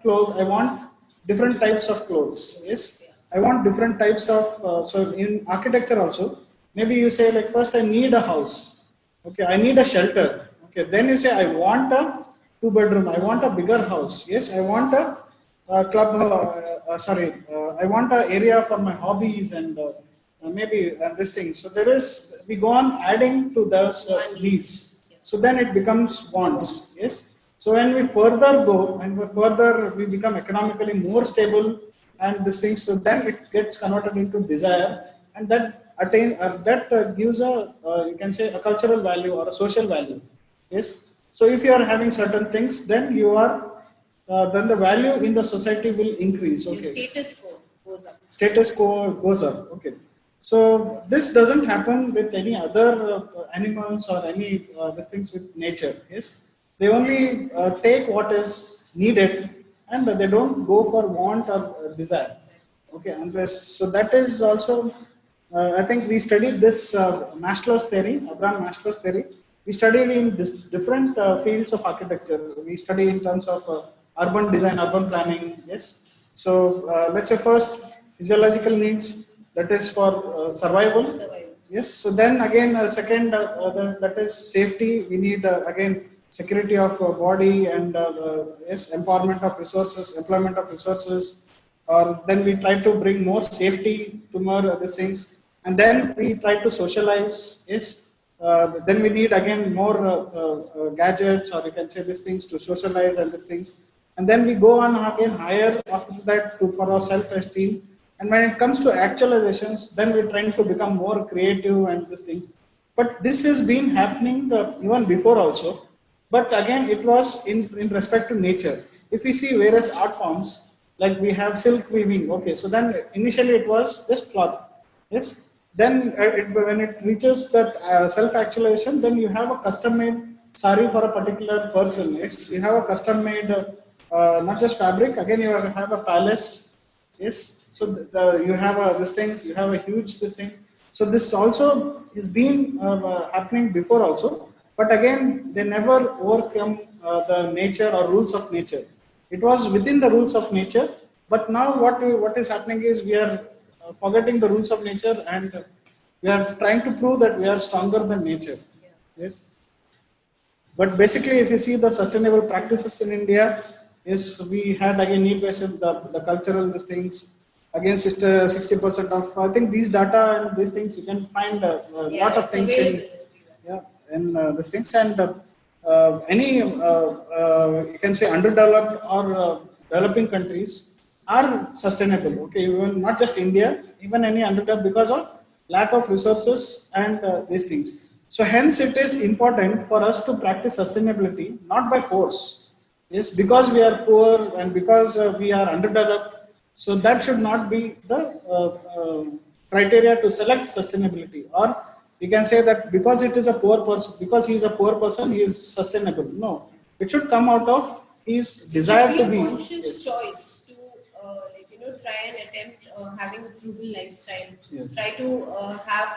clothes, I want different types of clothes. Yes, I want different types of so in architecture also, maybe you say like first I need a house. Okay, I need a shelter. Okay, then you say I want a 2 bedroom, I want a bigger house. Yes, I want a club I want an area for my hobbies and maybe this thing. So there is, we go on adding to those needs. So then it becomes wants. Yes. So when we further go and we become economically more stable and this thing, so then it gets converted into desire, and that gives a you can say a cultural value or a social value. Yes. So if you are having certain things, then you are then the value in the society will increase. Okay. Status quo goes up. Status quo goes up. Okay. So this doesn't happen with any other animals or any these things with nature. Yes, they only take what is needed, and they don't go for want or desire. Okay, unless, so that is also I think we studied this Maslow's theory, Abraham Maslow's theory. We studied in this different fields of architecture. We study in terms of urban design, urban planning. Yes, so let's say first physiological needs, that is for survival. Yes. So then again, second, that is safety. We need again security of body and yes, empowerment of resources, employment of resources. Or then we try to bring more safety to more these things, and then we try to socialize. Yes. Then we need again more gadgets, or you can say these things to socialize and these things. And then we go on again higher after that to for our self-esteem. And when it comes to actualizations, then we're trying to become more creative and these things. But this has been happening even before also. But again, it was in respect to nature. If we see various art forms, like we have silk weaving, okay, so then initially it was just cloth. Yes. Then when it reaches that self-actualization, then you have a custom-made sari for a particular person. Yes, you have a custom-made, not just fabric. Again, you have a palace. Yes. So you have this things, you have a huge this thing. So this also is been happening before also, but again they never overcome the nature or rules of nature. It was within the rules of nature, but now what is happening is we are forgetting the rules of nature, and we are trying to prove that we are stronger than nature. Yes. But basically, if you see the sustainable practices in India, yes, we had again need-based the cultural these things. Again, 60% of, I think these data and these things you can find a lot of things in these things. And any you can say underdeveloped or developing countries are sustainable. Okay, even not just India, even any underdeveloped because of lack of resources and these things. So hence it is important for us to practice sustainability not by force. Yes, because we are poor and because we are underdeveloped. So that should not be the criteria to select sustainability. Or we can say that because it is a poor person, because he is a poor person, he is sustainable. No, it should come out of his It should desire be to a be. conscious choice to try and attempt having a frugal lifestyle. Yes. Try to have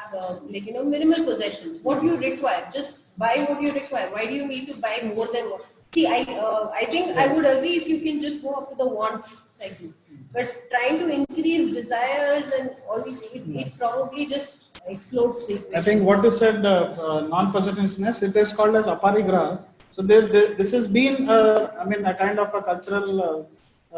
minimal possessions. What you require, just buy what you require. Why do you need to buy more than what? See, I think I would agree if you can just go up to the wants segment. But trying to increase desires and all these, it probably just explodes the equation. I think what you said, non-possessiveness, it is called as aparigraha. So this has been, I mean, a kind of a cultural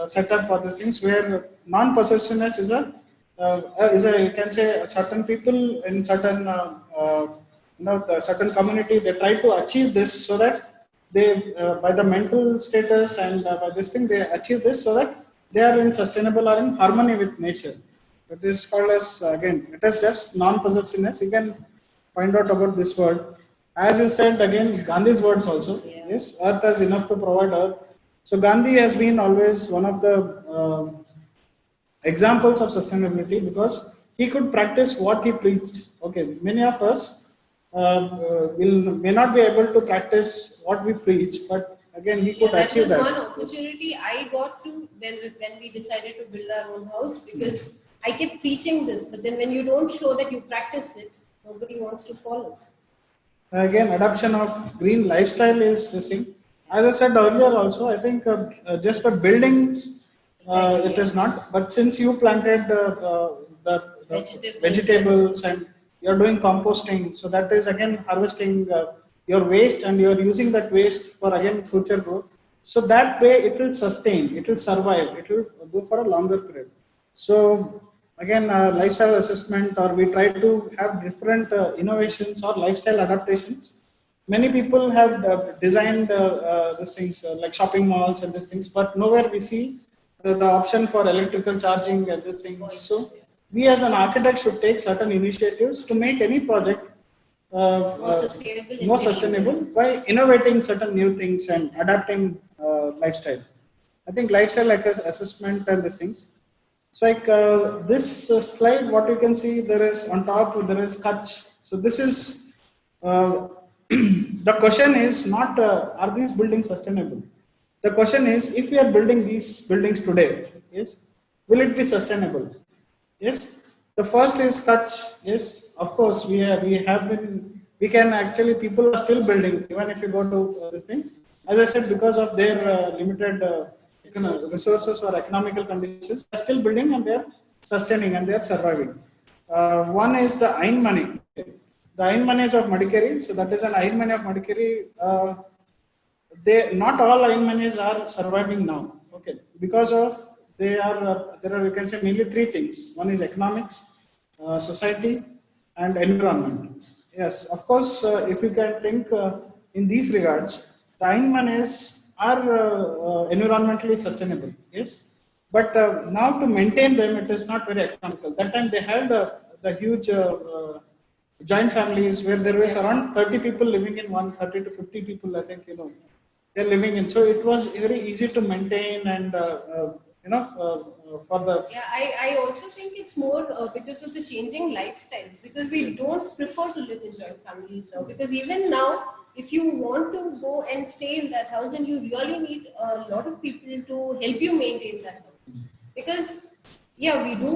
setup for these things where non-possessiveness you can say certain people in certain, the certain community, they try to achieve this so that they, by the mental status and by this thing, they achieve this so that they are in sustainable or in harmony with nature. It is called as, again, it is just non-possessiveness. You can find out about this word. As you said, again, Gandhi's words also. Yeah. Yes, earth has enough to provide earth. So Gandhi has been always one of the examples of sustainability because he could practice what he preached. Okay, many of us may not be able to practice what we preach, but again, he could that achieve was that. one opportunity I got to when we decided to build our own house because I kept preaching this, but then when you don't show that you practice it, nobody wants to follow. Again, adoption of green lifestyle is the same. As I said earlier, also, I think just for buildings, Exactly, it is not. But since you planted the vegetables and you're doing composting, so that is again harvesting your waste and you're using that waste for again future growth. So that way it will sustain, it will survive, it will go for a longer period. So again, lifestyle assessment, or we try to have different innovations or lifestyle adaptations. Many people have designed these things like shopping malls and these things, but nowhere we see the option for electrical charging and these things. So we as an architect should take certain initiatives to make any project more sustainable by innovating certain new things and adapting lifestyle. I think lifestyle assessment and these things. So like this slide, what you can see, there is on top, there is Kutch. So this is, the question is not, are these buildings sustainable? The question is, if we are building these buildings today, yes, will it be sustainable? Yes. The first is Kutch. Yes, of course, we can actually, people are still building, even if you go to these things. As I said, because of their limited resources or economical conditions, they're still building and they're sustaining and they're surviving. One is the Ain Money. The Ain Manis of Madikeri. So that is an Ain Mani of Madikeri. They not all Ain Manis are surviving now. Okay, because of there are you can say mainly three things. One is economics, society, and environment. Yes, of course, if you can think in these regards, the Ain Manis are environmentally sustainable. Yes, but now to maintain them, it is not very economical. That time they had the huge joint families where there was around 30 people living in one, 30 to 50 people, I think, they're living in. So it was very easy to maintain and, for the... Yeah, I also think it's more because of the changing lifestyles, because we don't prefer to live in joint families now. Because even now, if you want to go and stay in that house, and you really need a lot of people to help you maintain that house. Because yeah, we do,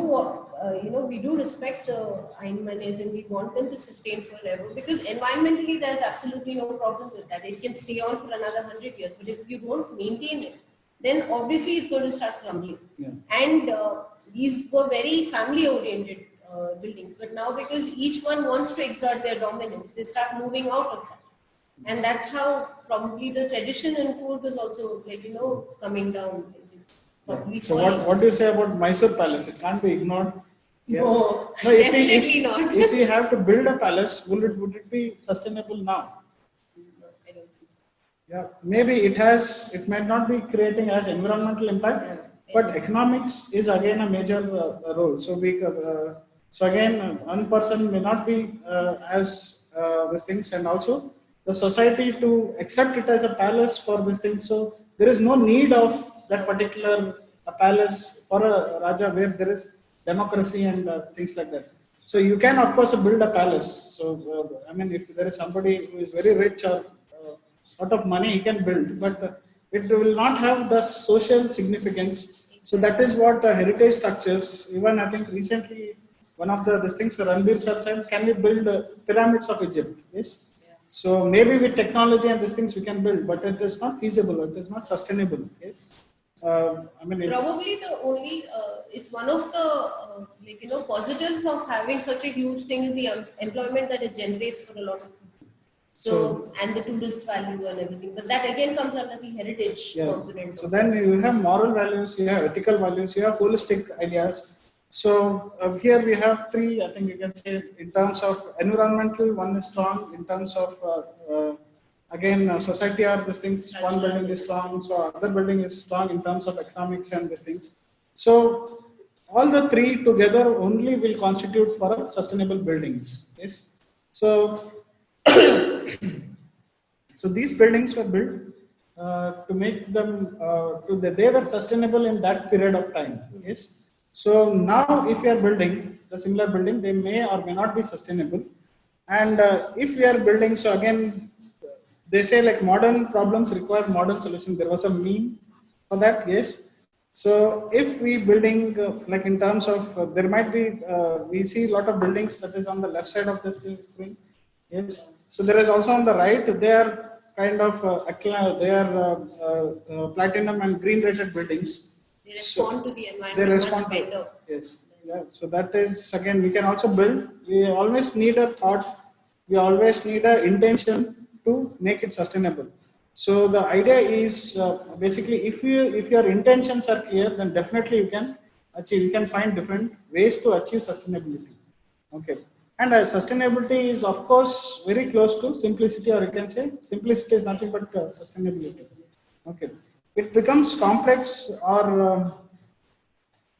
we do respect the Ain Manis and we want them to sustain forever because environmentally there's absolutely no problem with that. It can stay on for another 100 years, but if you don't maintain it, then obviously it's going to start crumbling. Yeah. And these were very family-oriented buildings, but now because each one wants to exert their dominance, they start moving out of that. And that's how probably the tradition in Coorg is also coming down. So what do you say about Mysore Palace? It can't be ignored. Yeah. No, definitely not. If we have to build a palace, would it be sustainable now? No, I don't think so. Yeah, maybe it might not be creating as environmental impact, but economics is again a major role. So again, one person may not be as these things, and also the society to accept it as a palace for this thing. So there is no need of that particular palace for a Raja where there is democracy and things like that. So you can of course build a palace. So I mean, if there is somebody who is very rich or lot of money he can build, but it will not have the social significance. So that is what heritage structures. Even I think recently one of the these things Ranbir sir said, can we build pyramids of Egypt? Yes. So maybe with technology and these things we can build, but it is not feasible. It is not sustainable. Yes. I mean, Probably the only it's one of the positives of having such a huge thing is the employment that it generates for a lot of people. So and the tourist value and everything, but that again comes under the heritage component. So then you have moral values, you have ethical values, you have holistic ideas. So here we have three. I think you can say in terms of environmental, one is strong. In terms of again society are these things. One building is strong, so other building is strong in terms of economics and these things. So all the three together only will constitute for a sustainable buildings. Yes. So so these buildings were built to make them they were sustainable in that period of time. Yes. So now if we are building the similar building, they may or may not be sustainable. And if we are building, so again they say like modern problems require modern solutions. There was a meme for that. Yes. So if we building like in terms of there might be we see a lot of buildings that is on the left side of this screen. Yes. So there is also on the right, they are kind of they are platinum and green rated buildings. They respond to the environment much better. Yes. Yeah. So that is again we can also build. We always need a thought. We always need an intention to make it sustainable. So the idea is basically if your intentions are clear, then definitely you can achieve. You can find different ways to achieve sustainability. Okay. And sustainability is, of course, very close to simplicity, or you can say simplicity is nothing but sustainability. Okay. It becomes complex or,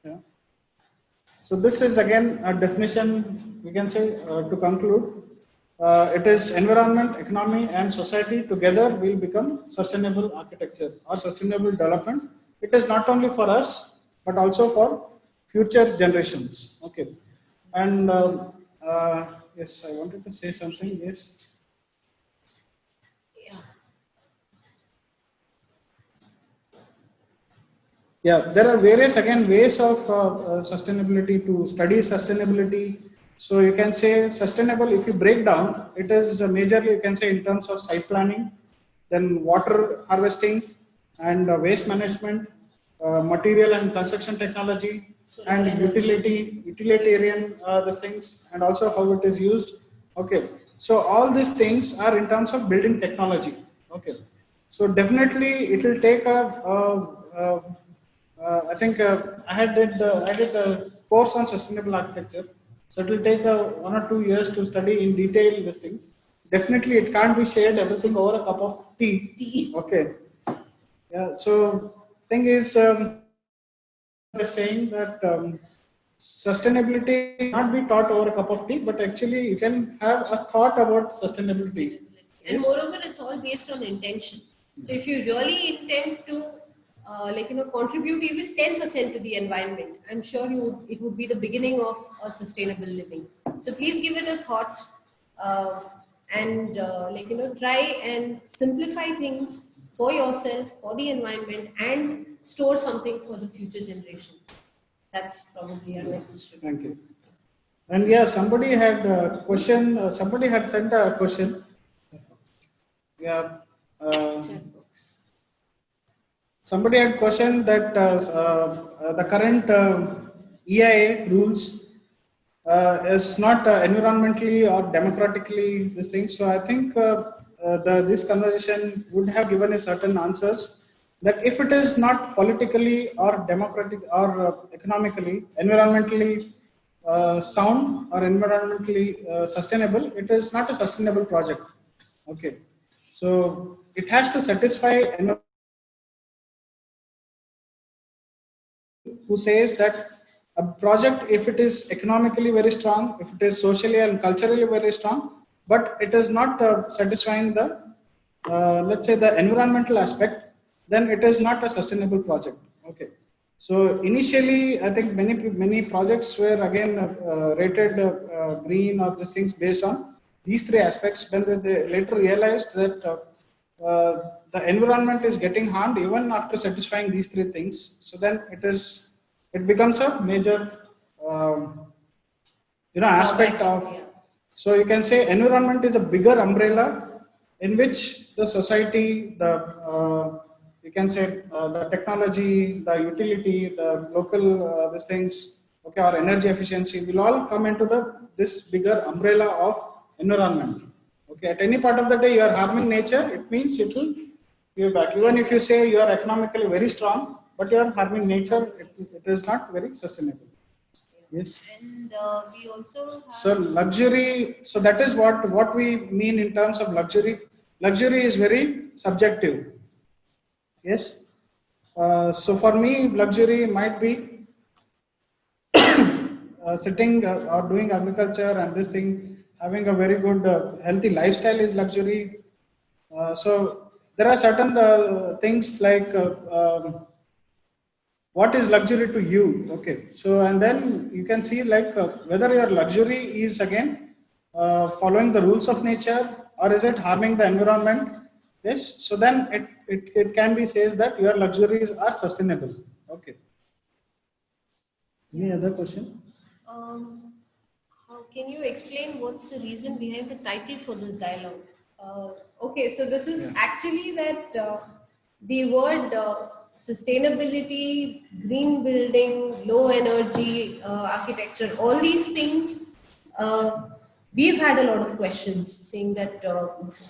yeah. So this is again a definition, we can say to conclude. It is environment, economy and society together will become sustainable architecture or sustainable development. It is not only for us, but also for future generations. Okay. And yes, I wanted to say something. Yes. Yeah, there are various again ways of sustainability to study sustainability. So you can say sustainable. If you break down, it is majorly you can say in terms of site planning, then water harvesting and waste management, material and construction technology, and utilitarian these things, and also how it is used. Okay, so all these things are in terms of building technology. Okay, so definitely it will take I think I did a course on sustainable architecture. So it will take 1 or 2 years to study in detail these things. Definitely, it can't be shared everything over a cup of tea. Okay. Yeah. So thing is, saying that sustainability not be taught over a cup of tea, but actually you can have a thought about sustainability. And moreover, it's all based on intention. So if you really intend to contribute even 10% to the environment, I'm sure it would be the beginning of a sustainable living. So please give it a thought and try and simplify things for yourself, for the environment, and store something for the future generation. That's probably our message today. Thank you. And yeah, somebody had a question. Somebody had sent a question. Yeah. Somebody had questioned that the current EIA rules is not environmentally or democratically this thing. So I think this conversation would have given you certain answers that if it is not politically or democratic or economically, environmentally sound or environmentally sustainable, it is not a sustainable project. Okay. So it has to satisfy who says that a project, if it is economically very strong, if it is socially and culturally very strong, but it is not satisfying the, let's say, the environmental aspect, then it is not a sustainable project. Okay. So initially, I think many projects were again rated green or these things based on these three aspects. When they later realized that the environment is getting harmed even after satisfying these three things, so then it becomes a major um, aspect of. So you can say environment is a bigger umbrella in which the society, the you can say the technology, the utility, the local these things, okay, or energy efficiency will all come into this bigger umbrella of environment. Okay, at any part of the day you are harming nature, it means it will give back. Even if you say you are economically very strong, but you are harming nature, it is not very sustainable. Yes. And we also have. So luxury, so that is what we mean in terms of luxury. Luxury is very subjective. Yes. So for me, luxury might be sitting or doing agriculture and this thing, having a very good healthy lifestyle is luxury. So there are certain things like what is luxury to you. Okay, so and then you can see like whether your luxury is again following the rules of nature or is it harming the environment. Yes, so then it can be says that your luxuries are sustainable. Okay, any other question? How can you explain what's the reason behind the title for this dialogue? Okay, so this is actually that the word sustainability, green building, low energy architecture, all these things, we've had a lot of questions saying that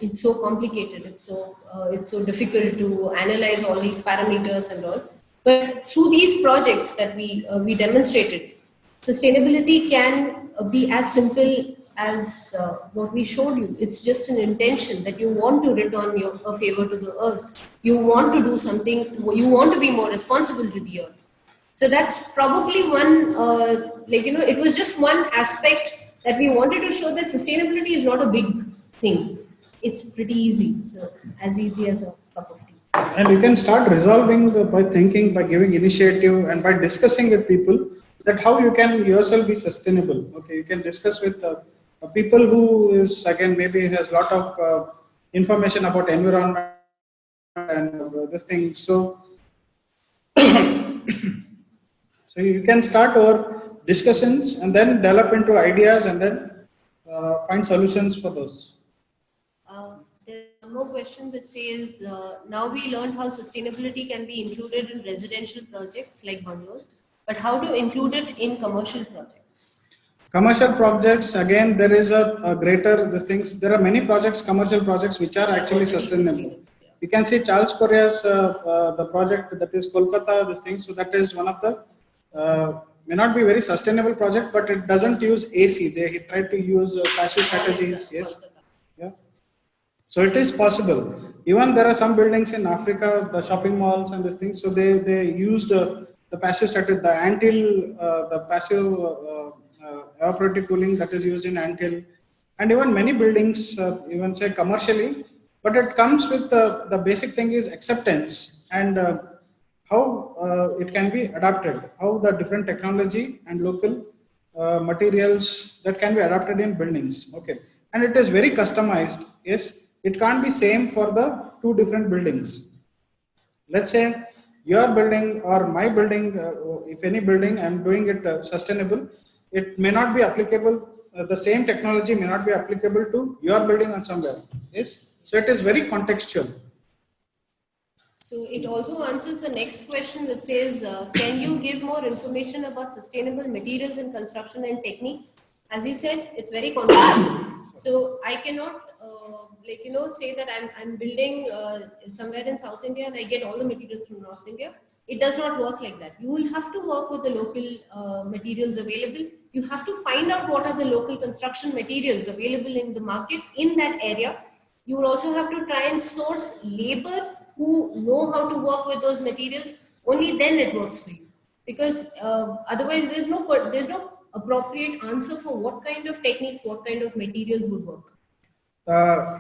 it's so complicated, it's so difficult to analyze all these parameters and all. But through these projects that we demonstrated, sustainability can be as simple as what we showed you. It's just an intention that you want to return a favor to the earth. You want to do something, you want to be more responsible to the earth. So that's probably one, it was just one aspect that we wanted to show that sustainability is not a big thing. It's pretty easy. So as easy as a cup of tea. And you can start resolving by thinking, by giving initiative and by discussing with people that how you can yourself be sustainable. Okay, you can discuss with people who is again maybe has lot of information about environment and this thing. So so you can start our discussions and then develop into ideas and then find solutions for those. There's one more question which says, now we learned how sustainability can be included in residential projects like bungalows, but how to include it in commercial projects? Commercial projects, again, there is a greater, these things, there are many projects, commercial projects, which are actually sustainable. You can see Charles Correa's, the project that is Kolkata, this thing, so that is one of the, may not be very sustainable project, but it doesn't use AC. He tried to use passive strategies, yes. Yeah. So it is possible. Even there are some buildings in Africa, the shopping malls and these things. So they used the passive strategy, the anthill, the passive evaporative cooling that is used in anthill, and even many buildings, even say commercially. But it comes with the basic thing is acceptance and how it can be adapted, how the different technology and local materials that can be adapted in buildings. Okay, and it is very customized. Yes. It can't be same for the two different buildings. Let's say your building or my building, if any building I'm doing it sustainable, it may not be applicable, the same technology may not be applicable to your building or somewhere. Yes, so it is very contextual. So it also answers the next question which says, can you give more information about sustainable materials in construction and techniques? As he said, it's very contextual. So I cannot say that I'm building somewhere in South India and I get all the materials from North India. It does not work like that. You will have to work with the local materials available. You have to find out what are the local construction materials available in the market in that area. You will also have to try and source labor who know how to work with those materials. Only then it works for you, because otherwise there's no appropriate answer for what kind of techniques, what kind of materials would work.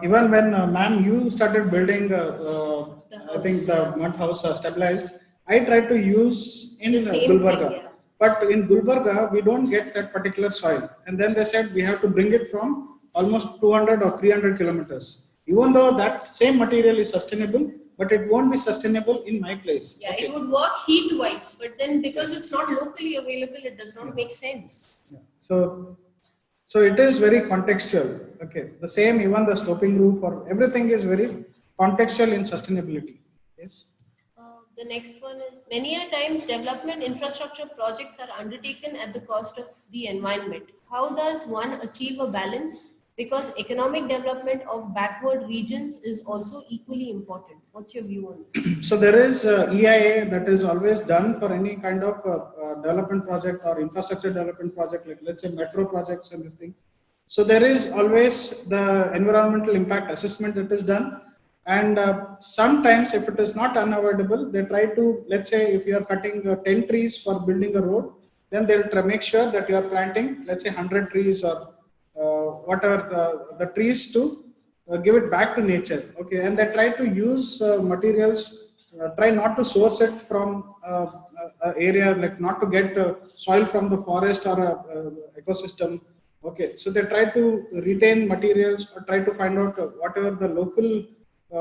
Even when ma'am, you started building, I think the Yeah. mud house stabilized, I tried to use in The same Gulbarga. thing, yeah. But in Gulbarga, we don't get that particular soil. And then they said we have to bring it from almost 200 or 300 kilometers. Even though that same material is sustainable, but it won't be sustainable in my place. Yeah, Okay. it would work heat-wise, but then because it's not locally available, it does not make sense. Yeah. So it is very contextual. Okay. The same, even the sloping roof or everything is very contextual in sustainability. Yes. The next one is, many a times development infrastructure projects are undertaken at the cost of the environment. How does one achieve a balance? Because economic development of backward regions is also equally important. What's your view on this? So there is EIA that is always done for any kind of development project or infrastructure development project, like let's say metro projects and this thing. So there is always the environmental impact assessment that is done. And sometimes if it is not unavoidable, they try to, let's say if you are cutting 10 trees for building a road, then they'll try make sure that you are planting, let's say 100 trees or whatever the trees to give it back to nature. Okay. And they try to use materials, try not to source it from area, like not to get soil from the forest or ecosystem. Okay. So they try to retain materials or try to find out whatever the local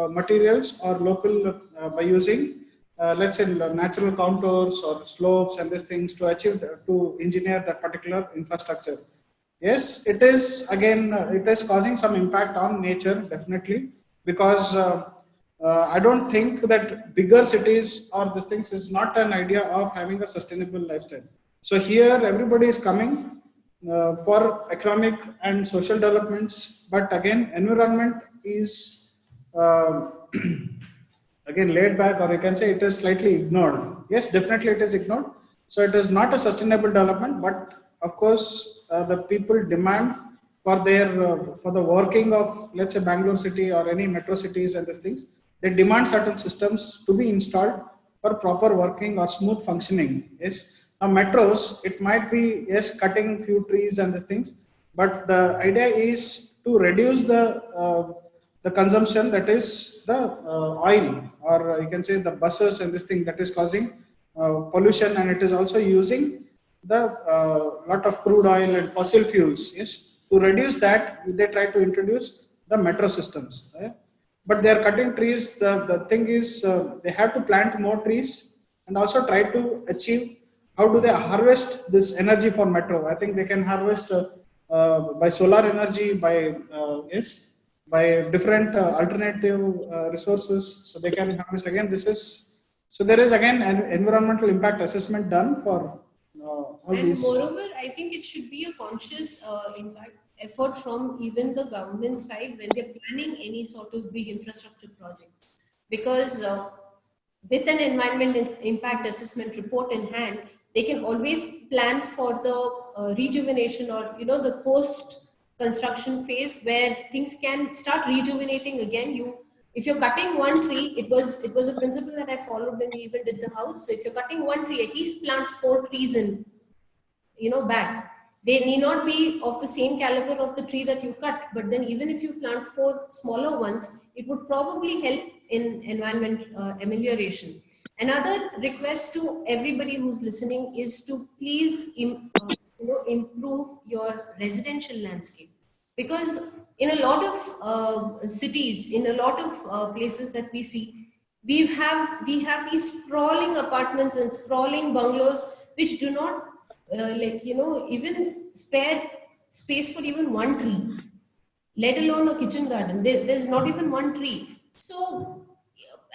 materials or local by using let's say natural contours or slopes and these things to achieve to engineer that particular infrastructure. Yes, it is again it is causing some impact on nature definitely, because I don't think that bigger cities or these things is not an idea of having a sustainable lifestyle. So here everybody is coming for economic and social developments, but again environment is uh, again laid back, or you can say it is slightly ignored. Yes, definitely it is ignored. So it is not a sustainable development, but of course the people demand for their for the working of, let's say, Bangalore city or any metro cities and these things, they demand certain systems to be installed for proper working or smooth functioning. Yes, now metros, it might be, yes, cutting few trees and these things, but the idea is to reduce the consumption, that is the oil, or you can say the buses and this thing that is causing pollution, and it is also using the lot of crude oil and fossil fuels. Yes, to reduce that, they try to introduce the metro systems. But they are cutting trees. The thing is, they have to plant more trees and also try to achieve how do they harvest this energy for metro. I think they can harvest by solar energy, by yes, by different alternative resources, so they can harvest. Again, this is, so there is again an environmental impact assessment done for all And these. moreover, I think it should be a conscious impact effort from even the government side when they're planning any sort of big infrastructure project. Because with an impact assessment report in hand, they can always plan for the rejuvenation, or the post construction phase where things can start rejuvenating again. If you're cutting one tree, it was a principle that I followed when we even did the house. So if you're cutting one tree, at least plant 4 trees in back. They need not be of the same caliber of the tree that you cut, but then even if you plant 4 smaller ones, it would probably help in environment amelioration. Another request to everybody who's listening is to please improve your residential landscape, because in a lot of cities, in a lot of places that we see, we have these sprawling apartments and sprawling bungalows which do not even spare space for even one tree, let alone a kitchen garden. There's not even one tree. So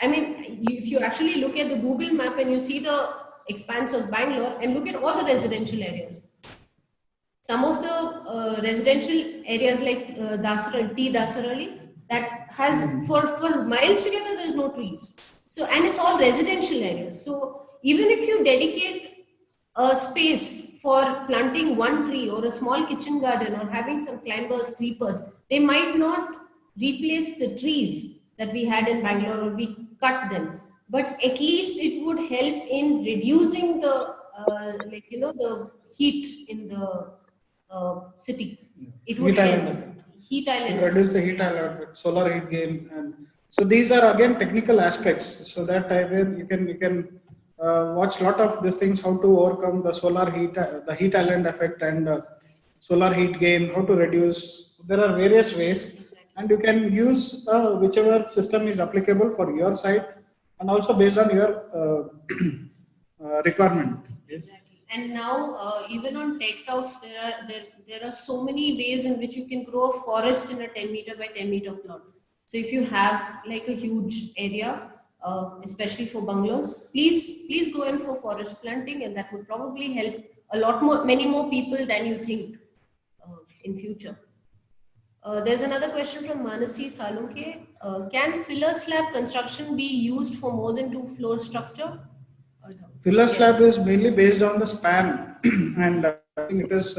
I mean, if you actually look at the Google map and you see the expanse of Bangalore and look at all the residential areas, some of the residential areas like Dasarali, that has for miles together, there's no trees. So, and it's all residential areas. So even if you dedicate a space for planting one tree or a small kitchen garden or having some climbers, creepers, they might not replace the trees that we had in Bangalore, or we cut them, but at least it would help in reducing the the heat in the city. It would Heat help. island effect. Heat island To reduce the effect, heat yeah. island effect, solar heat gain, and so these are again technical aspects. So that again you can watch lot of these things, how to overcome the solar heat, the heat island effect, and solar heat gain, how to reduce. There are various ways, and you can use whichever system is applicable for your site, and also based on your requirement. Yes. Exactly. And now, even on TED Talks, there are so many ways in which you can grow a forest in a 10 meter by 10 meter plot. So if you have like a huge area, especially for bungalows, please go in for forest planting, and that would probably help many more people than you think in future. There's another question from Manasi Salunke. Can filler slab construction be used for more than 2 floor structure? Or no? Filler slab Yes. is mainly based on the span, and I think it is.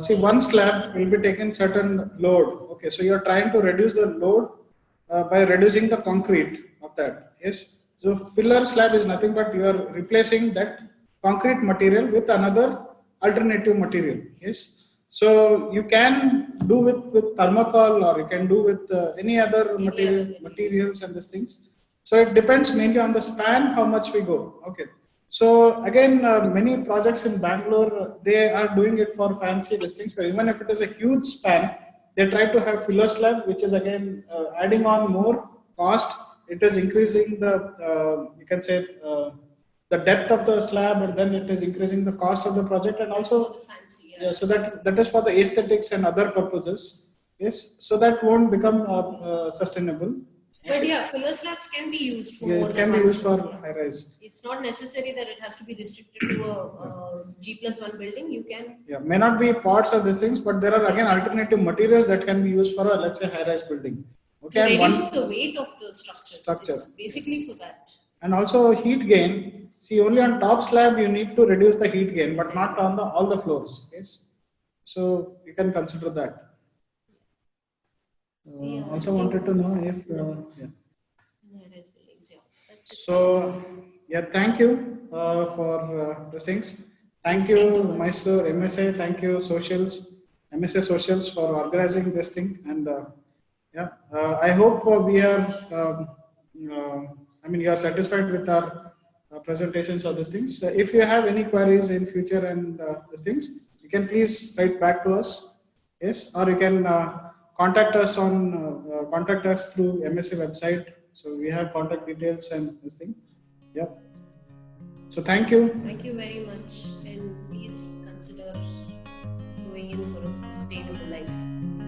See, one slab will be taking certain load. Okay, so you are trying to reduce the load by reducing the concrete of that. Yes. So filler slab is nothing but you are replacing that concrete material with another alternative material. Yes. So you can do with thermocol, or you can do with any other materials and these things. So it depends mainly on the span, how much we go. Okay. So again, many projects in Bangalore, they are doing it for fancy this thing. So even if it is a huge span, they try to have filler slab, which is again adding on more cost. It is increasing the, you can say, the depth of the slab, and then it is increasing the cost of the project, and also for the fancy, yeah, so that is for the aesthetics and other purposes. Yes, so that won't become sustainable. But yeah, filler slabs can be used for Yeah, more it than can be one used for floor, yeah. high rise. It's not necessary that it has to be restricted to a G+1 building. You can. Yeah, may not be parts of these things, but there are again alternative materials that can be used for a, let's say, high rise building. Okay, To and reduce the weight of the structure. It's basically for that. And also heat gain. See, only on top slab you need to reduce the heat gain, but not on the all the floors. Yes, so you can consider that. Also wanted to know if yeah. High-rise buildings, yeah. That's it. So yeah, thank you for the things. Thank you, Mysore MSA. Thank you, Socials, MSA Socials, for organizing this thing. And yeah, I hope we are. I mean, you are satisfied with our presentations of these things. If you have any queries in future and these things, you can please write back to us. Yes, or you can contact us through MSA website. So we have contact details and this thing. Yep. So thank you. Thank you very much, and please consider going in for a sustainable lifestyle.